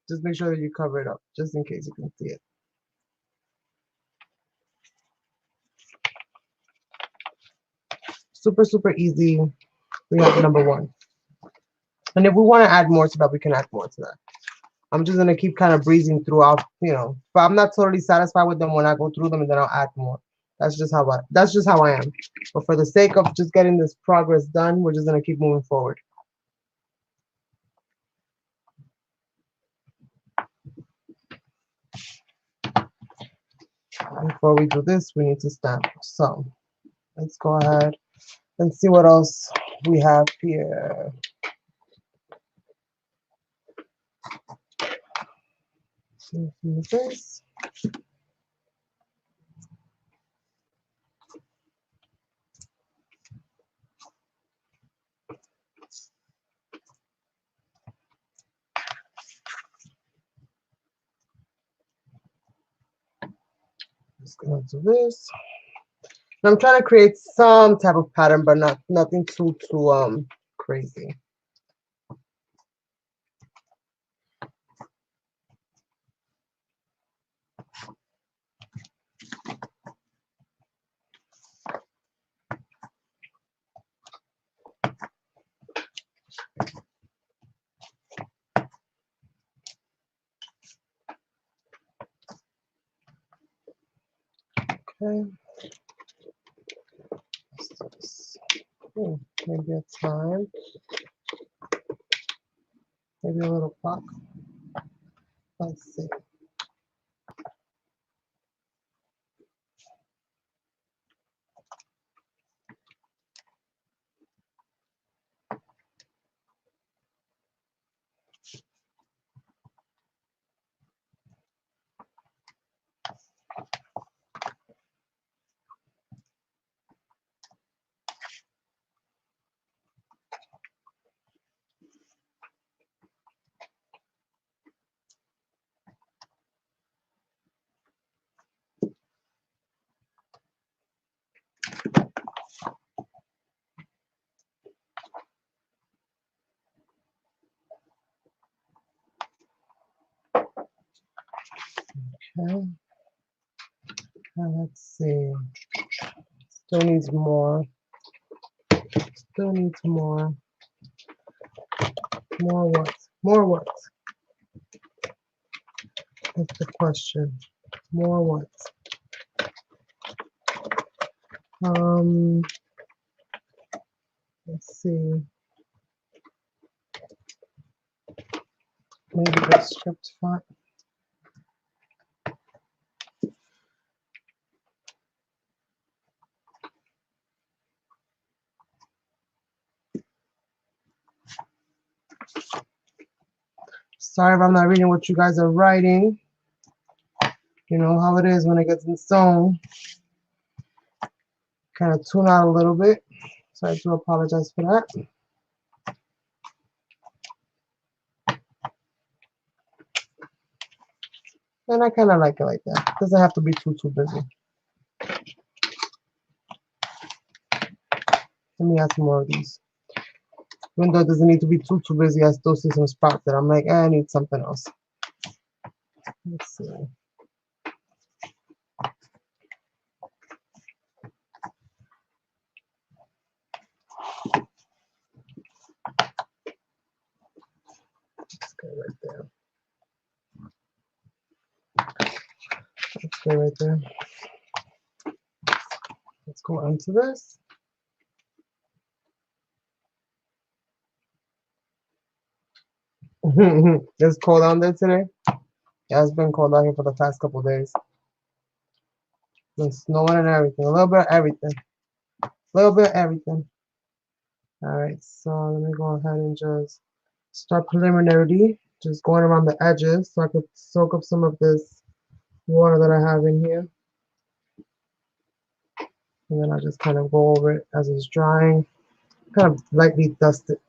Speaker 1: just make sure that you cover it up, just in case you can see it. Super, super easy. We have number one. And if we want to add more to that, we can add more to that. I'm just gonna keep kind of breezing throughout, you know. But I'm not totally satisfied with them when I go through them, and then I'll add more. That's just how I am. But for the sake of just getting this progress done, we're just gonna keep moving forward. Before we do this, we need to stamp. So let's go ahead and see what else we have here. This. Just gonna do this. And I'm trying to create some type of pattern, but nothing too crazy. Okay. Maybe a time. Maybe a little clock. Let's see. Okay. Let's see. Still needs more. Still needs more. More what? More what? That's the question. More what? Let's see. Maybe the script font. Sorry if I'm not reading what you guys are writing. You know how it is when it gets in zone. Kind of tune out a little bit. So I do apologize for that. And I kind of like it like that. Doesn't have to be too busy. Let me add some more of these. Even though it doesn't need to be too busy, I still see some spots that I'm like, I need something else. Let's see. Let's go right there. Let's go right there. Let's go onto this. It's cold out there today. Yeah, it's been cold out here for the past couple days. It's snowing and everything. A little bit of everything. A little bit of everything. Alright, so let me go ahead and just start preliminarily. Just going around the edges so I could soak up some of this water that I have in here. And then I just kind of go over it as it's drying. Kind of lightly dust it.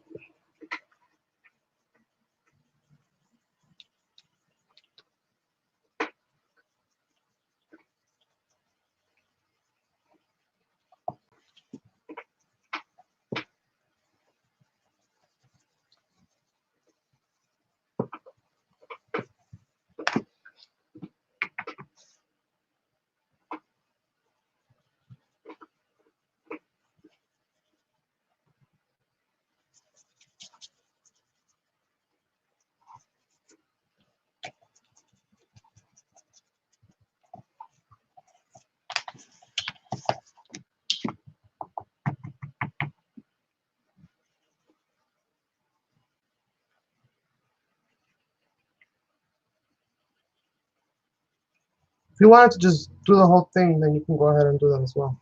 Speaker 1: you wanted to just do the whole thing, then you can go ahead and do that as well.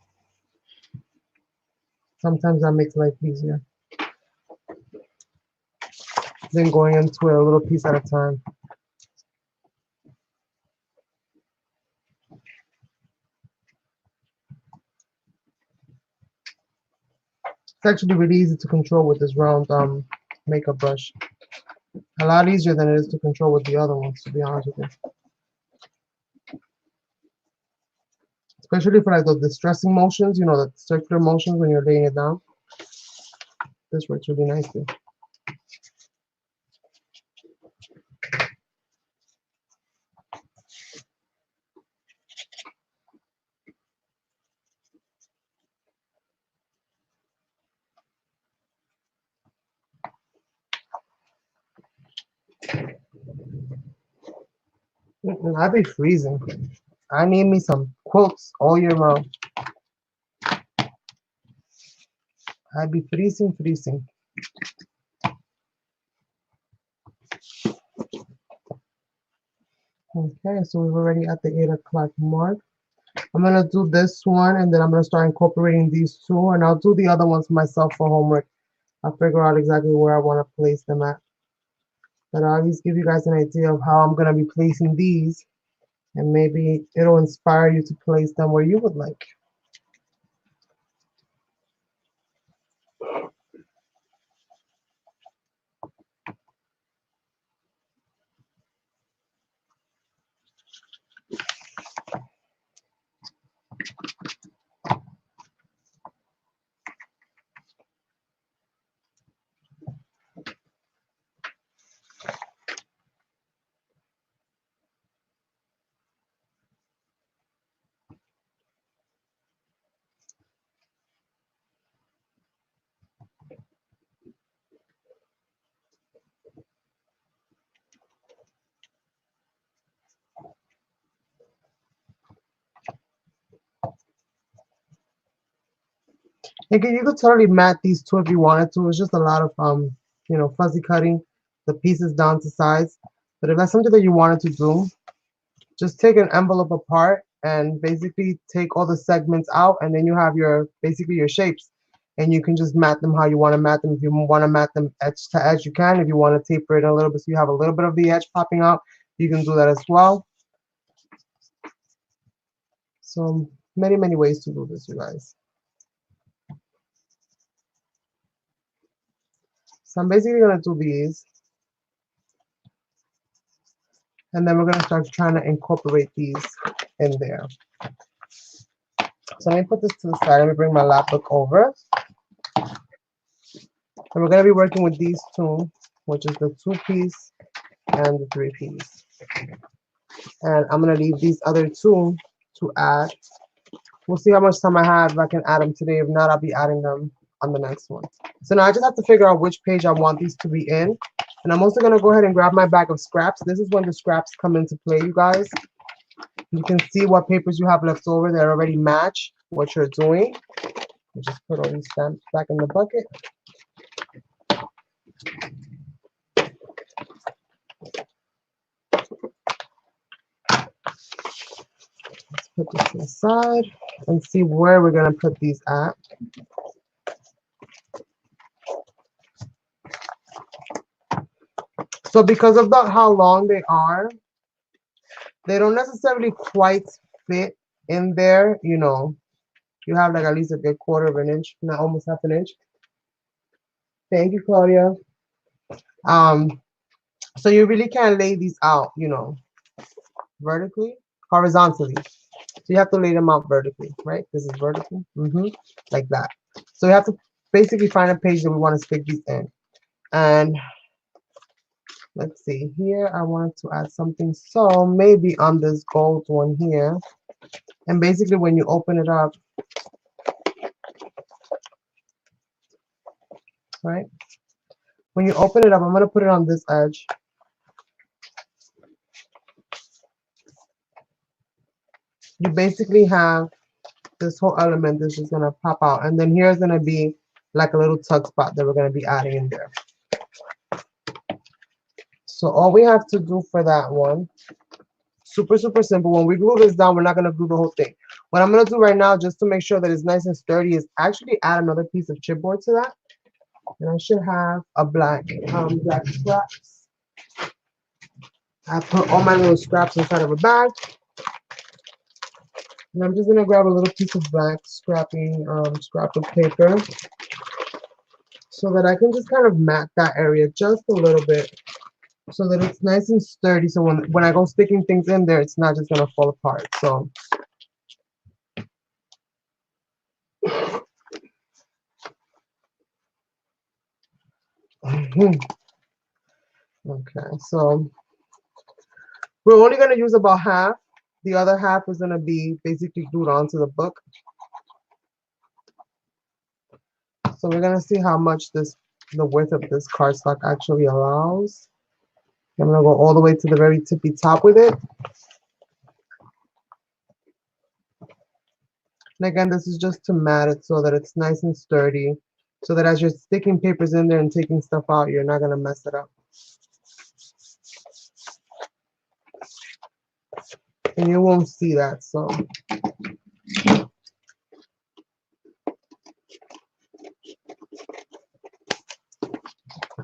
Speaker 1: Sometimes that makes life easier than going into it a little piece at a time. It's actually really easy to control with this round makeup brush. A lot easier than it is to control with the other ones, to be honest with you. Especially for like the distressing motions, you know, the circular motions when you're laying it down. This works really nicely. I'd be freezing. I need me some quilts all year round. I'd be freezing. Okay, so we're already at the 8 o'clock mark. I'm gonna do this one, and then I'm gonna start incorporating these two, and I'll do the other ones myself for homework. I'll figure out exactly where I want to place them at. But I'll at least give you guys an idea of how I'm gonna be placing these, and maybe it'll inspire you to place them where you would like. You could totally mat these two if you wanted to. It's just a lot of you know, fuzzy cutting the pieces down to size. But if that's something that you wanted to do, just take an envelope apart and basically take all the segments out, and then you have your basically your shapes. And you can just mat them how you want to mat them. If you want to mat them edge to edge, you can. If you want to taper it a little bit so you have a little bit of the edge popping out, you can do that as well. So many ways to do this, you guys. So I'm basically going to do these, and then we're going to start trying to incorporate these in there. So let me put this to the side. Let me bring my lapbook over. And we're going to be working with these two, which is the 2-piece and the 3-piece. And I'm going to leave these other two to add. We'll see how much time I have. If I can add them today. If not, I'll be adding them on the next one. So now I just have to figure out which page I want these to be in. And I'm also going to go ahead and grab my bag of scraps. This is when the scraps come into play, you guys. You can see what papers you have left over that already match what you're doing. You just put all these stamps back in the bucket. Let's put this aside and see where we're going to put these at. So because of how long they are, they don't necessarily quite fit in there. You know, you have like at least a good 1/4 of an inch, not almost half an inch. Thank you, Claudia. So you really can't lay these out, you know, vertically, horizontally. So you have to lay them out vertically, right? This is vertical, like that. So you have to basically find a page that we want to stick these in. And let's see here, I wanted to add something. So maybe on this gold one here. And basically when you open it up, right? When you open it up, I'm going to put it on this edge. You basically have this whole element that's just going to pop out. And then here's going to be like a little tuck spot that we're going to be adding in there. So all we have to do for that one Super, super simple. When we glue this down, we're not going to glue the whole thing. What I'm going to do right now, just to make sure that it's nice and sturdy, is actually add another piece of chipboard to that. And I should have a black scraps. I put all my little scraps inside of a bag. And I'm just going to grab a little piece of black scrapbook paper so that I can just kind of mat that area just a little bit so that it's nice and sturdy. So when I go sticking things in there, it's not just going to fall apart. So okay, so we're only going to use about half. The other half is going to be basically glued onto the book. So we're going to see how much the width of this cardstock actually allows. I'm going to go all the way to the very tippy top with it. And again, this is just to mat it so that it's nice and sturdy, so that as you're sticking papers in there and taking stuff out, you're not going to mess it up. And you won't see that, so.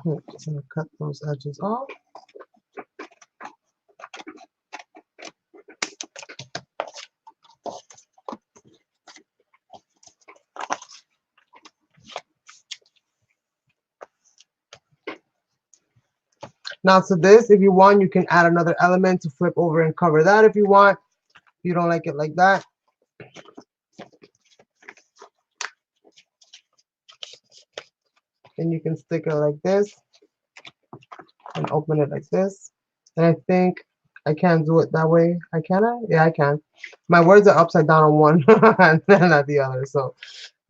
Speaker 1: I'm just going to cut those edges off. Now to this, if you want, you can add another element to flip over and cover that if you want. If you don't like it like that. Then you can stick it like this and open it like this. And I think I can't do it that way. Can I? Yeah, I can. My words are upside down on one and not the other. So,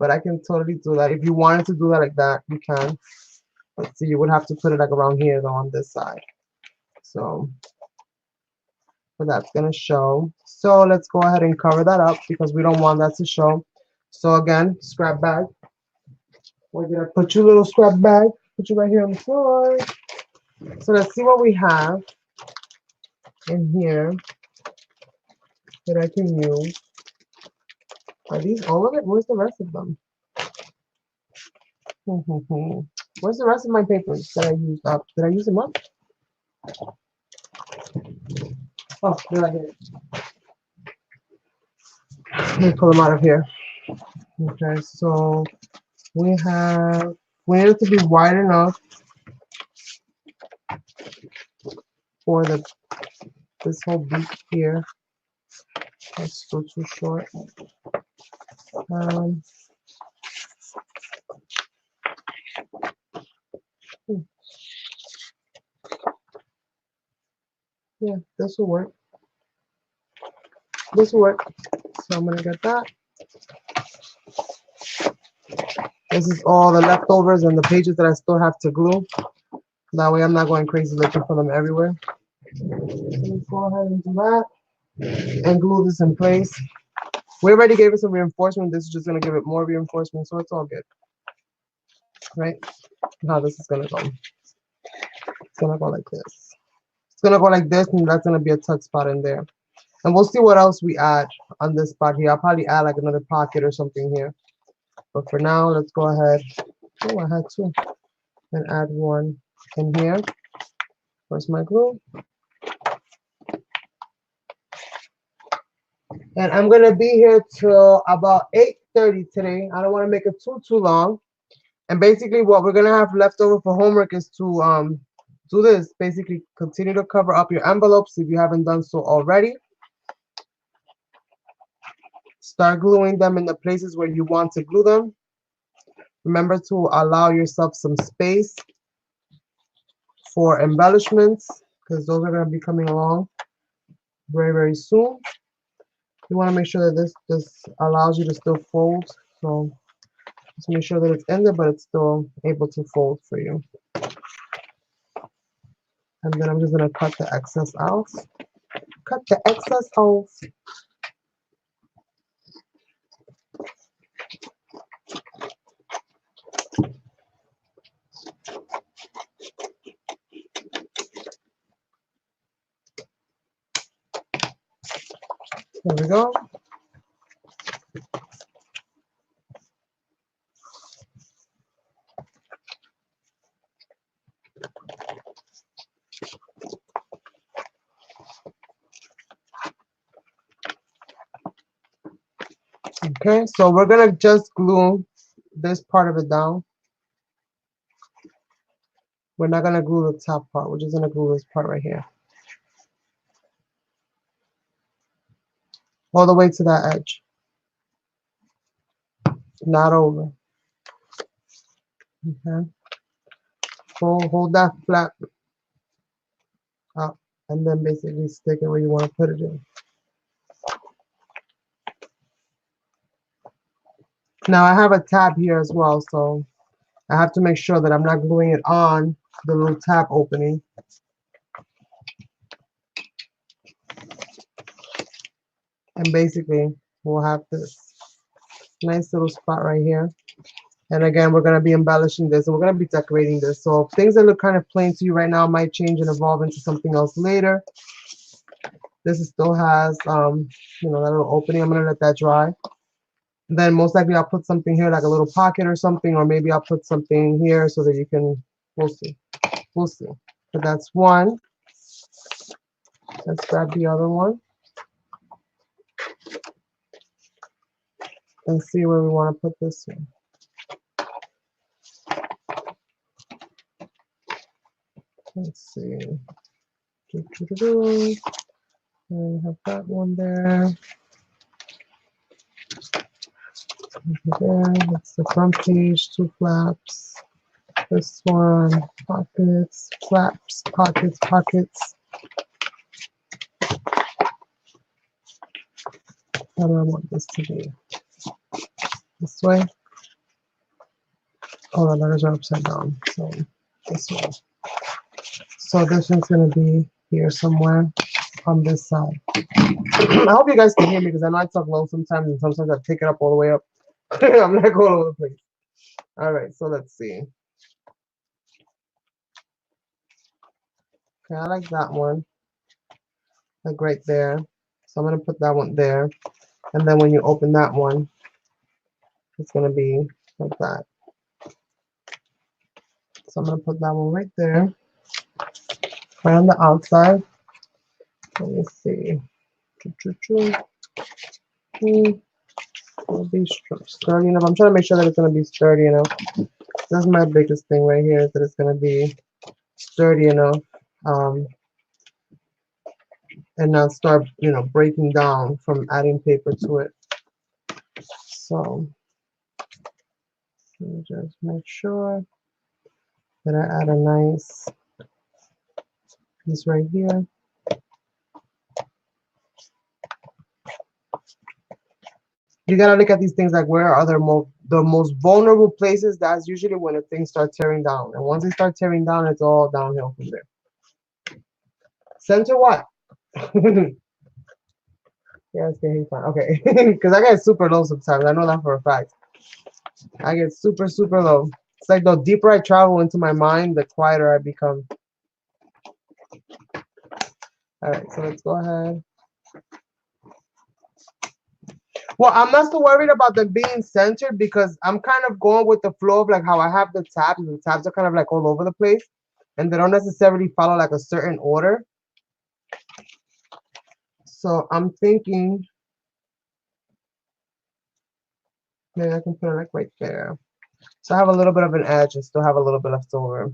Speaker 1: but I can totally do that. If you wanted to do that like that, you can. Let's see, you would have to put it like around here though on this side. So, but that's gonna show. So let's go ahead and cover that up because we don't want that to show. So again, scrap bag. We're gonna put you, little scrap bag. Put you right here on the floor. So let's see what we have in here that I can use. Are these all of it? Where's the rest of them? Where's the rest of my papers that I used up? Did I use them up? Oh, they're right here. Let me pull them out of here. Okay, so we need it to be wide enough for this whole beak here. That's still too short. Yeah, this will work. This will work. So I'm gonna get that. This is all the leftovers and the pages that I still have to glue. That way I'm not going crazy looking for them everywhere. So let's go ahead and do that and glue this in place. We already gave it some reinforcement. This is just gonna give it more reinforcement, so it's all good. Right? How this is gonna go. It's gonna go like this. It's gonna go like this, and that's gonna be a tuck spot in there. And we'll see what else we add on this spot here. I'll probably add like another pocket or something here. But for now, let's go ahead. Oh, I had two. And add one in here. Where's my glue? And I'm gonna be here till about 8:30 today. I don't want to make it too long. And basically, what we're gonna have left over for homework is to do this. Basically, continue to cover up your envelopes if you haven't done so already. Start gluing them in the places where you want to glue them. Remember to allow yourself some space for embellishments because those are going to be coming along very, very soon. You want to make sure that this allows you to still fold. So just make sure that it's in there, but it's still able to fold for you. And then I'm just going to cut the excess out. Cut the excess off. There we go. Okay, so we're gonna just glue this part of it down. We're not gonna glue the top part. We're just gonna glue this part right here, all the way to that edge, not over. Okay, hold that flap up, and then basically stick it where you want to put it in. Now I have a tab here as well, so I have to make sure that I'm not gluing it on the little tab opening. And basically, we'll have this nice little spot right here. And again, we're going to be embellishing this, and we're going to be decorating this. So things that look kind of plain to you right now might change and evolve into something else later. This still has, you know, that little opening. I'm going to let that dry. Then most likely I'll put something here, like a little pocket or something, or maybe I'll put something here so that you can, we'll see. We'll see. But that's one. Let's grab the other one and see where we want to put this one. Let's see. And we have that one there. There. That's the front page, 2 flaps. This one, pockets, flaps, pockets, pockets. How do I want this to be? This way? Oh, the letters are upside down. So this way. So this one's going to be here somewhere on this side. I hope you guys can hear me because I know I talk low sometimes, and sometimes I take it up all the way up. I'm not going all over the place. All right, so let's see. Okay, I like that one. Like right there. So I'm going to put that one there. And then when you open that one, it's going to be like that. So I'm going to put that one right there. Right on the outside. Let me see. It'll be sturdy enough. I'm trying to make sure that it's going to be sturdy enough. That's my biggest thing right here, is that it's going to be sturdy enough. And not start, you know, breaking down from adding paper to it. So let me just make sure that I add a nice piece right here. You gotta look at these things like, where are the most vulnerable places? That's usually when the things start tearing down. And once they start tearing down, it's all downhill from there. Center what? Yeah, it's getting fine. Okay, because I get super low sometimes. I know that for a fact. I get super, super low. It's like the deeper I travel into my mind, the quieter I become. All right, so let's go ahead. Well, I'm not so worried about them being centered because I'm kind of going with the flow of like how I have the tabs. The tabs are kind of like all over the place, and they don't necessarily follow like a certain order. So I'm thinking maybe I can put it like right there. So I have a little bit of an edge and still have a little bit left over.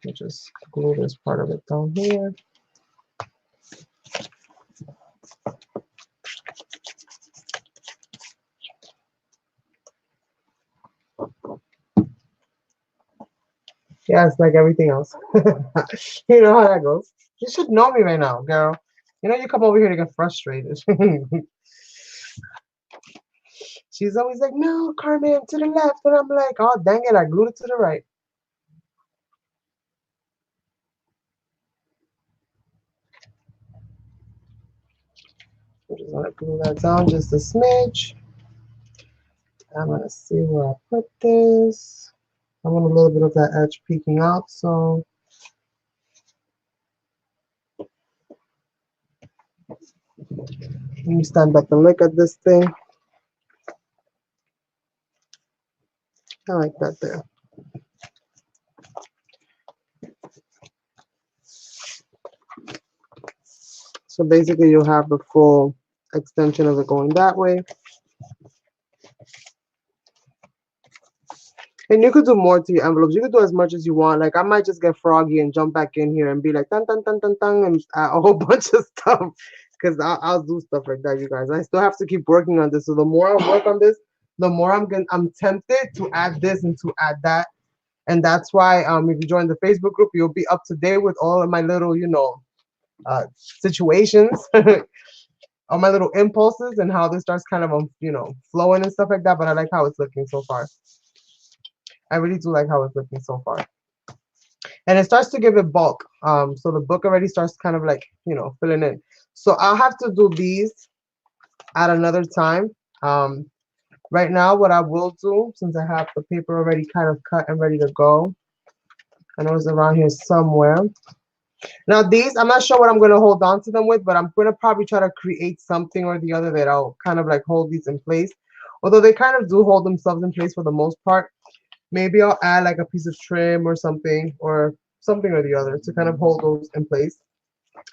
Speaker 1: I'll just glue this part of it down here. Yeah, it's like everything else. You know how that goes. You should know me right now, girl. You know, you come over here to get frustrated. She's always like, no, Carmen, to the left. And I'm like, oh, dang it, I glued it to the right. I'm just going to glue that down just a smidge. I'm going to see where I put this. I want a little bit of that edge peeking out, so Let me stand back and look at this thing. I like that there. So basically you'll have the full extension of it going that way. And you could do more to your envelopes. You could do as much as you want. Like I might just get froggy and jump back in here and be like, dun, dun, dun, dun, dun, and add a whole bunch of stuff. Because I'll do stuff like that, you guys. I still have to keep working on this. So the more I work on this, the more I'm tempted to add this and to add that. And that's why if you join the Facebook group, you'll be up to date with all of my little, situations, all my little impulses and how this starts kind of, flowing and stuff like that. But I like how it's looking so far. I really do like how it's looking so far. And it starts to give it bulk. So the book already starts kind of like, filling in. So I'll have to do these at another time. Right now, what I will do, since I have the paper already kind of cut and ready to go, I know it's around here somewhere. Now these, I'm not sure what I'm going to hold on to them with, but I'm going to probably try to create something or the other that I'll kind of like hold these in place. Although they kind of do hold themselves in place for the most part. Maybe I'll add like a piece of trim or something or the other to kind of hold those in place.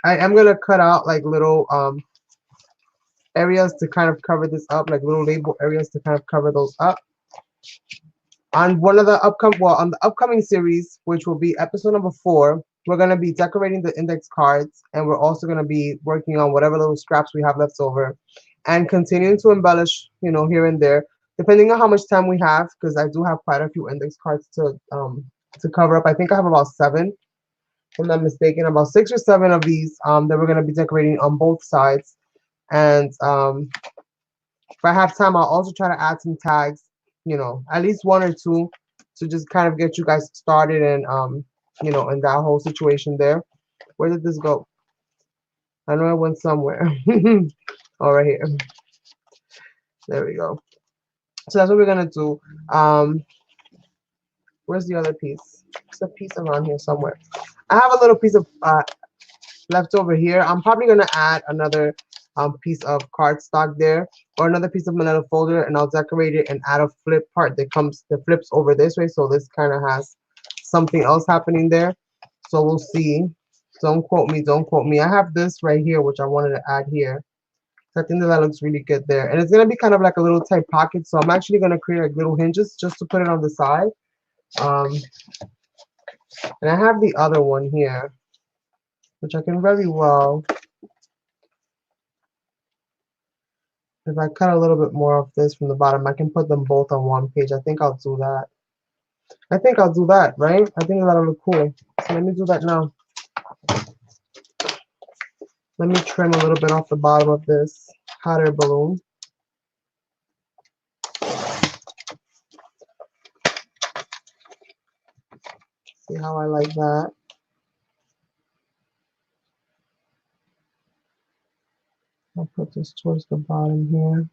Speaker 1: I am going to cut out like little areas to kind of cover this up, like little label areas to kind of cover those up. On one of the on the upcoming series, which will be episode number 4, we're going to be decorating the index cards, and we're also going to be working on whatever little scraps we have left over and continuing to embellish, here and there, depending on how much time we have, because I do have quite a few index cards to cover up. I think I have about 7, if I'm not mistaken, about 6 or 7 of these that we're going to be decorating on both sides. And if I have time, I'll also try to add some tags, at least 1 or 2 to just kind of get you guys started and, in that whole situation there. Where did this go? I know it went somewhere. Oh, right here. There we go. So that's what we're going to do. Where's the other piece? There's a piece around here somewhere. I have a little piece of left over here. I'm probably going to add another piece of cardstock there, or another piece of Manila folder, and I'll decorate it and add a flip part that flips over this way, so this kind of has something else happening there. So we'll see. Don't quote me, don't quote me. I have this right here, which I wanted to add here. So I think that looks really good there, and it's going to be kind of like a little tight pocket, so I'm actually going to create like little hinges just to put it on the side. And I have the other one here, which I can very well, if I cut a little bit more of this from the bottom, I can put them both on one page. I think I'll do that. I think I'll do that, right? I think that'll look cool. So let me do that now. Let me trim a little bit off the bottom of this hot air balloon. See how I like that. I'll put this towards the bottom here.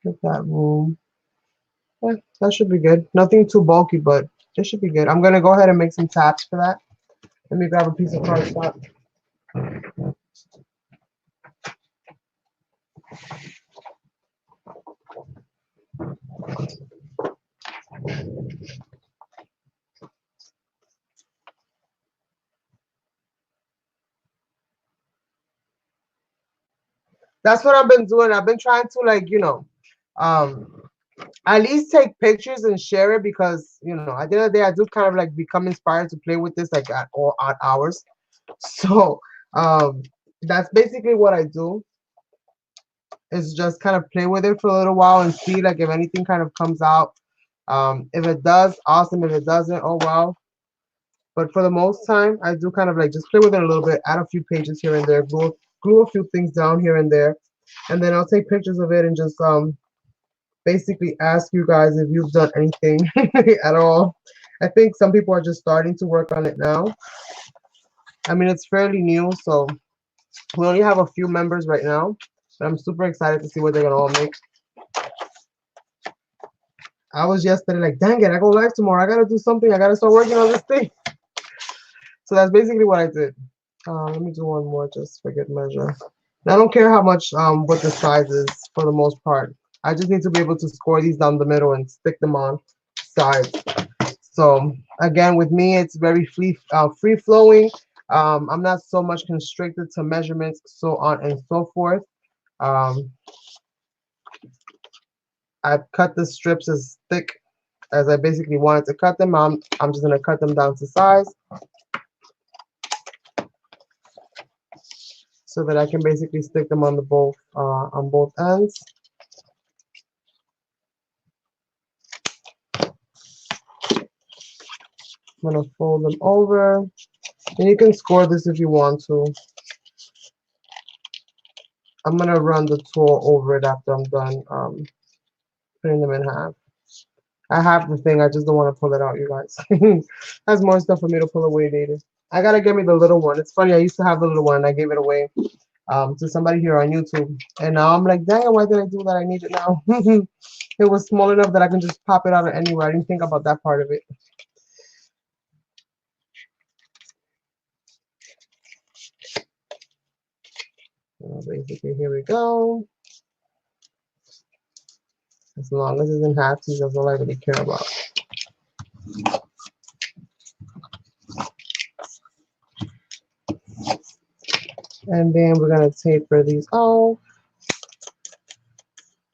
Speaker 1: Get that room. Yeah, that should be good. Nothing too bulky, but it should be good. I'm going to go ahead and make some tabs for that. Let me grab a piece of cardstock. That's what I've been doing. I've been trying to, like, at least take pictures and share it, because, at the end of the day, I do kind of like become inspired to play with this like at all odd hours. So that's basically what I do, is just kind of play with it for a little while and see like if anything kind of comes out. If it does, awesome. If it doesn't, oh well. But for the most time, I do kind of like just play with it a little bit, add a few pages here and there, glue a few things down here and there, and then I'll take pictures of it and just basically ask you guys if you've done anything at all. I think some people are just starting to work on it now. I mean, it's fairly new, so we only have a few members right now, but I'm super excited to see what they're gonna all make. I was yesterday like, dang it, I go live tomorrow. I gotta do something. I gotta start working on this thing. So that's basically what I did. Let me do one more just for good measure. I don't care how much what the size is for the most part. I just need to be able to score these down the middle and stick them on sides. So again, with me, it's very free flowing. I'm not so much constricted to measurements, so on and so forth. Um, I've cut the strips as thick as I basically wanted to cut them. I'm just gonna cut them down to size so that I can basically stick them on the on both ends. I'm gonna fold them over, and you can score this if you want to. I'm gonna run the tool over it after I'm done putting them in half. I have the thing, I just don't want to pull it out, you guys. That's more stuff for me to pull away later. I gotta get me the little one. It's funny, I used to have the little one and I gave it away to somebody here on YouTube. And now I'm like, dang, why did I do that? I need it now. It was small enough that I can just pop it out of anywhere. I didn't think about that part of it. Basically, here we go. As long as it's in half, that's all I really care about. And then we're gonna taper these off.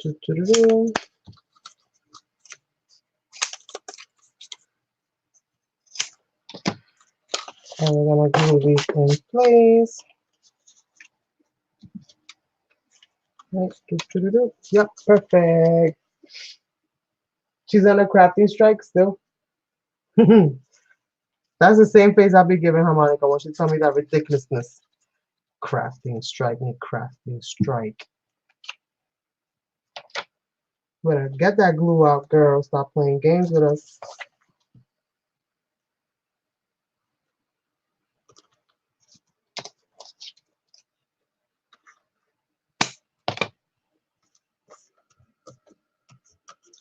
Speaker 1: And we're gonna glue these in place. Yep, perfect. She's on a crafting strike still. That's the same face I'll be giving Harmonica when she told me that ridiculousness. Crafting strike, crafting strike. Better get that glue out, girl. Stop playing games with us.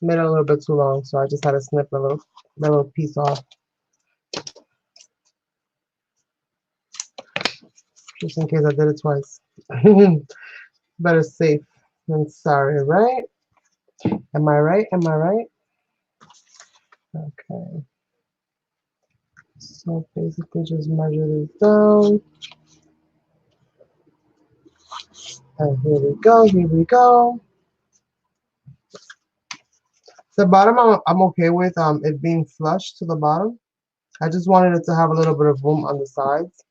Speaker 1: Made it a little bit too long, so I just had to snip a little piece off. Just in case I did it twice. Better safe than sorry, right? Am I right? Am I right? Okay. So basically just measure this down. And here we go, here we go. The bottom I'm okay with it being flush to the bottom. I just wanted it to have a little bit of room on the sides.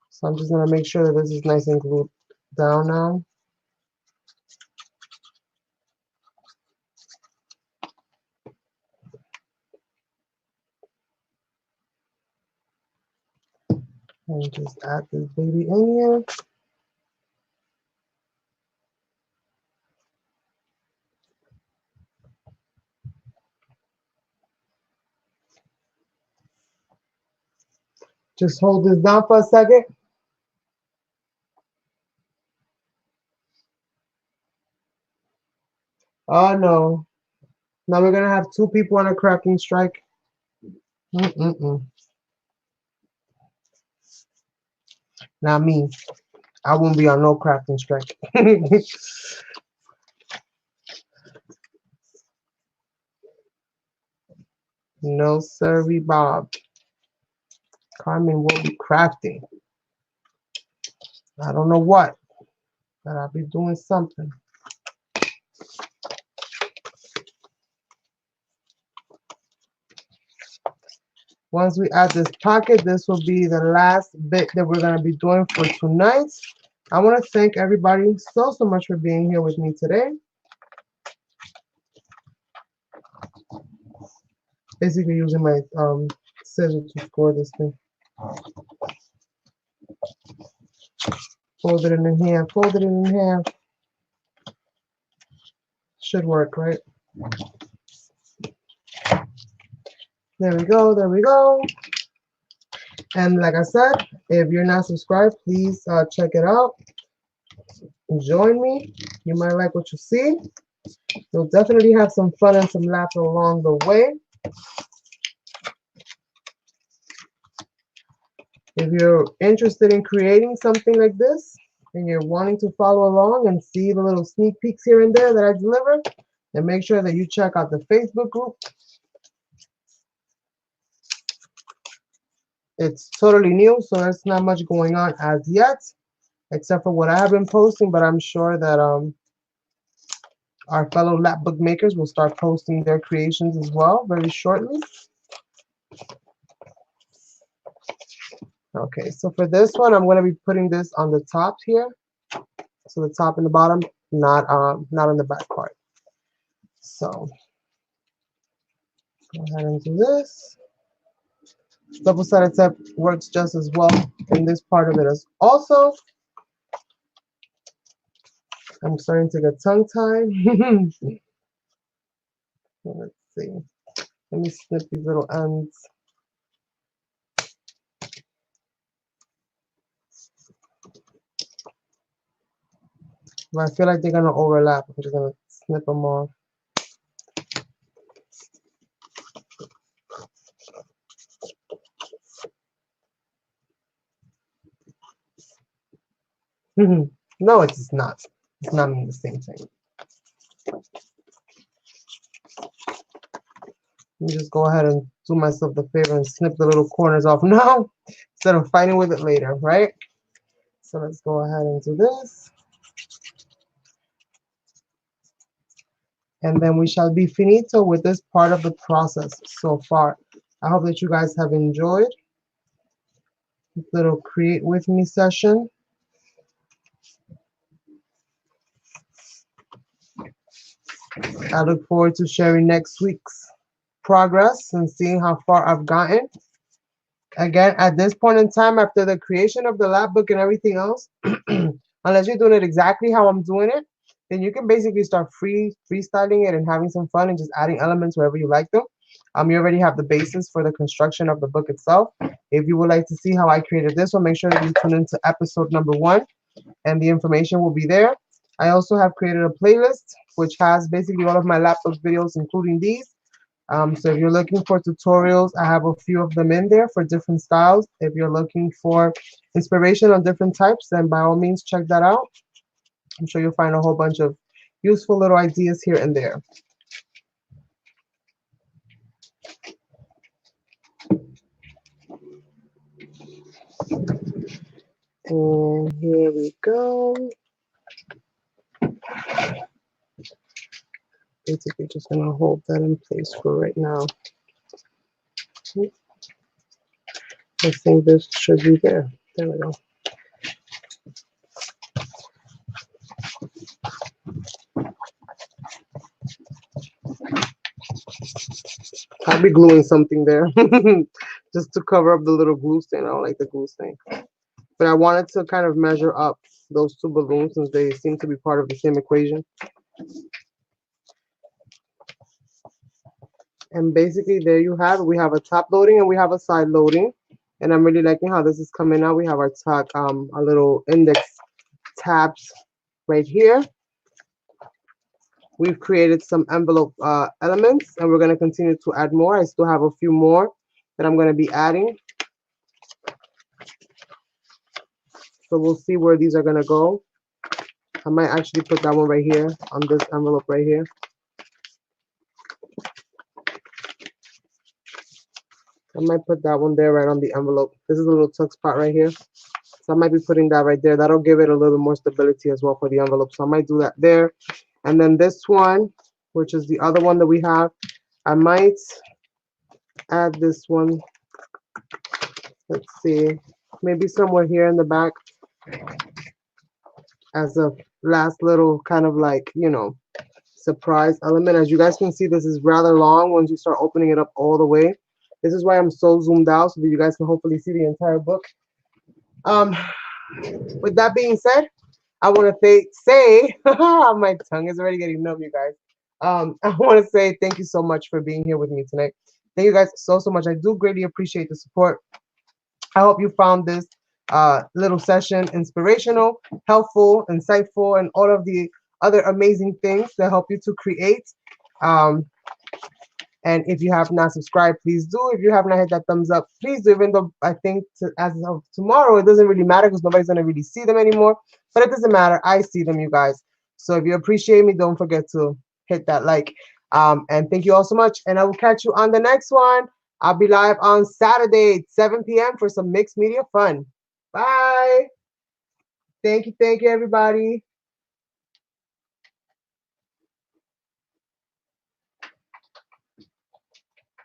Speaker 1: So I'm just gonna make sure that this is nice and glued down now. And just add this baby in here. Just hold this down for a second. Oh no. Now we're gonna have two people on a cracking strike. Not me. I won't be on no crafting strike. No sirree, Bob. Carmen will be crafting. I don't know what, but I'll be doing something. Once we add this pocket, this will be the last bit that we're going to be doing for tonight. I want to thank everybody so much for being here with me today. Basically using my scissors to score this thing. Fold it in half, fold it in half. Should work, right? There we go, there we go. And like I said, if you're not subscribed, please check it out. Join me. You might like what you see. You'll definitely have some fun and some laughter along the way. If you're interested in creating something like this and you're wanting to follow along and see the little sneak peeks here and there that I deliver, then make sure that you check out the Facebook group. It's totally new, so there's not much going on as yet, except for what I have been posting, but I'm sure that our fellow lapbook makers will start posting their creations as well very shortly. Okay, so for this one, I'm going to be putting this on the top here. So the top and the bottom, not on the back part. So go ahead and do this. Double-sided tape works just as well in this part of it as also. I'm starting to get tongue-tied. Let's see. Let me snip these little ends. But I feel like they're going to overlap. I'm just going to snip them off. No, it's not. It's not mean the same thing. Let me just go ahead and do myself the favor and snip the little corners off now instead of fighting with it later, right? So let's go ahead and do this. And then we shall be finito with this part of the process so far. I hope that you guys have enjoyed this little create with me session. I look forward to sharing next week's progress and seeing how far I've gotten. Again, at this point in time, after the creation of the lab book and everything else, unless you're doing it exactly how I'm doing it, then you can basically start freestyling it and having some fun and just adding elements wherever you like them. You already have the basis for the construction of the book itself. If you would like to see how I created this one, make sure that you tune into episode number 1, and the information will be there. I also have created a playlist which has basically all of my laptop videos, including these. So if you're looking for tutorials, I have a few of them in there for different styles. If you're looking for inspiration on different types, then by all means check that out. I'm sure you'll find a whole bunch of useful little ideas here and there. And here we go. Basically just going to hold that in place for right now. I think this should be there. There we go. I'll be gluing something there just to cover up the little glue stain. I don't like the glue stain. But I wanted to kind of measure up those two balloons since they seem to be part of the same equation. And basically there you have it. We have a top loading and we have a side loading. And I'm really liking how this is coming out. We have our top, our little index tabs right here. We've created some envelope elements, and we're going to continue to add more. I still have a few more that I'm going to be adding. So we'll see where these are going to go. I might actually put that one right here on this envelope right here. I might put that one there right on the envelope. This is a little tuck spot right here. So I might be putting that right there. That'll give it a little more stability as well for the envelope. So I might do that there. And then this one, which is the other one that we have, I might add this one. Let's see, maybe somewhere here in the back as a last little kind of like, you know, surprise element. As you guys can see, this is rather long once you start opening it up all the way. This is why I'm so zoomed out so that you guys can hopefully see the entire book. With that being said, I want to say my tongue is already getting numb, you guys. I want to say thank you so much for being here with me tonight. Thank you guys so much. I do greatly appreciate the support. I hope you found this little session inspirational, helpful, insightful, and all of the other amazing things that help you to create. And if you have not subscribed, please do. If you have not hit that thumbs up, please do. Even though I think as of tomorrow, it doesn't really matter because nobody's going to really see them anymore. But it doesn't matter. I see them, you guys. So if you appreciate me, don't forget to hit that like. And thank you all so much. And I will catch you on the next one. I'll be live on Saturday, 7 p.m. for some mixed media fun. Bye. Thank you, everybody.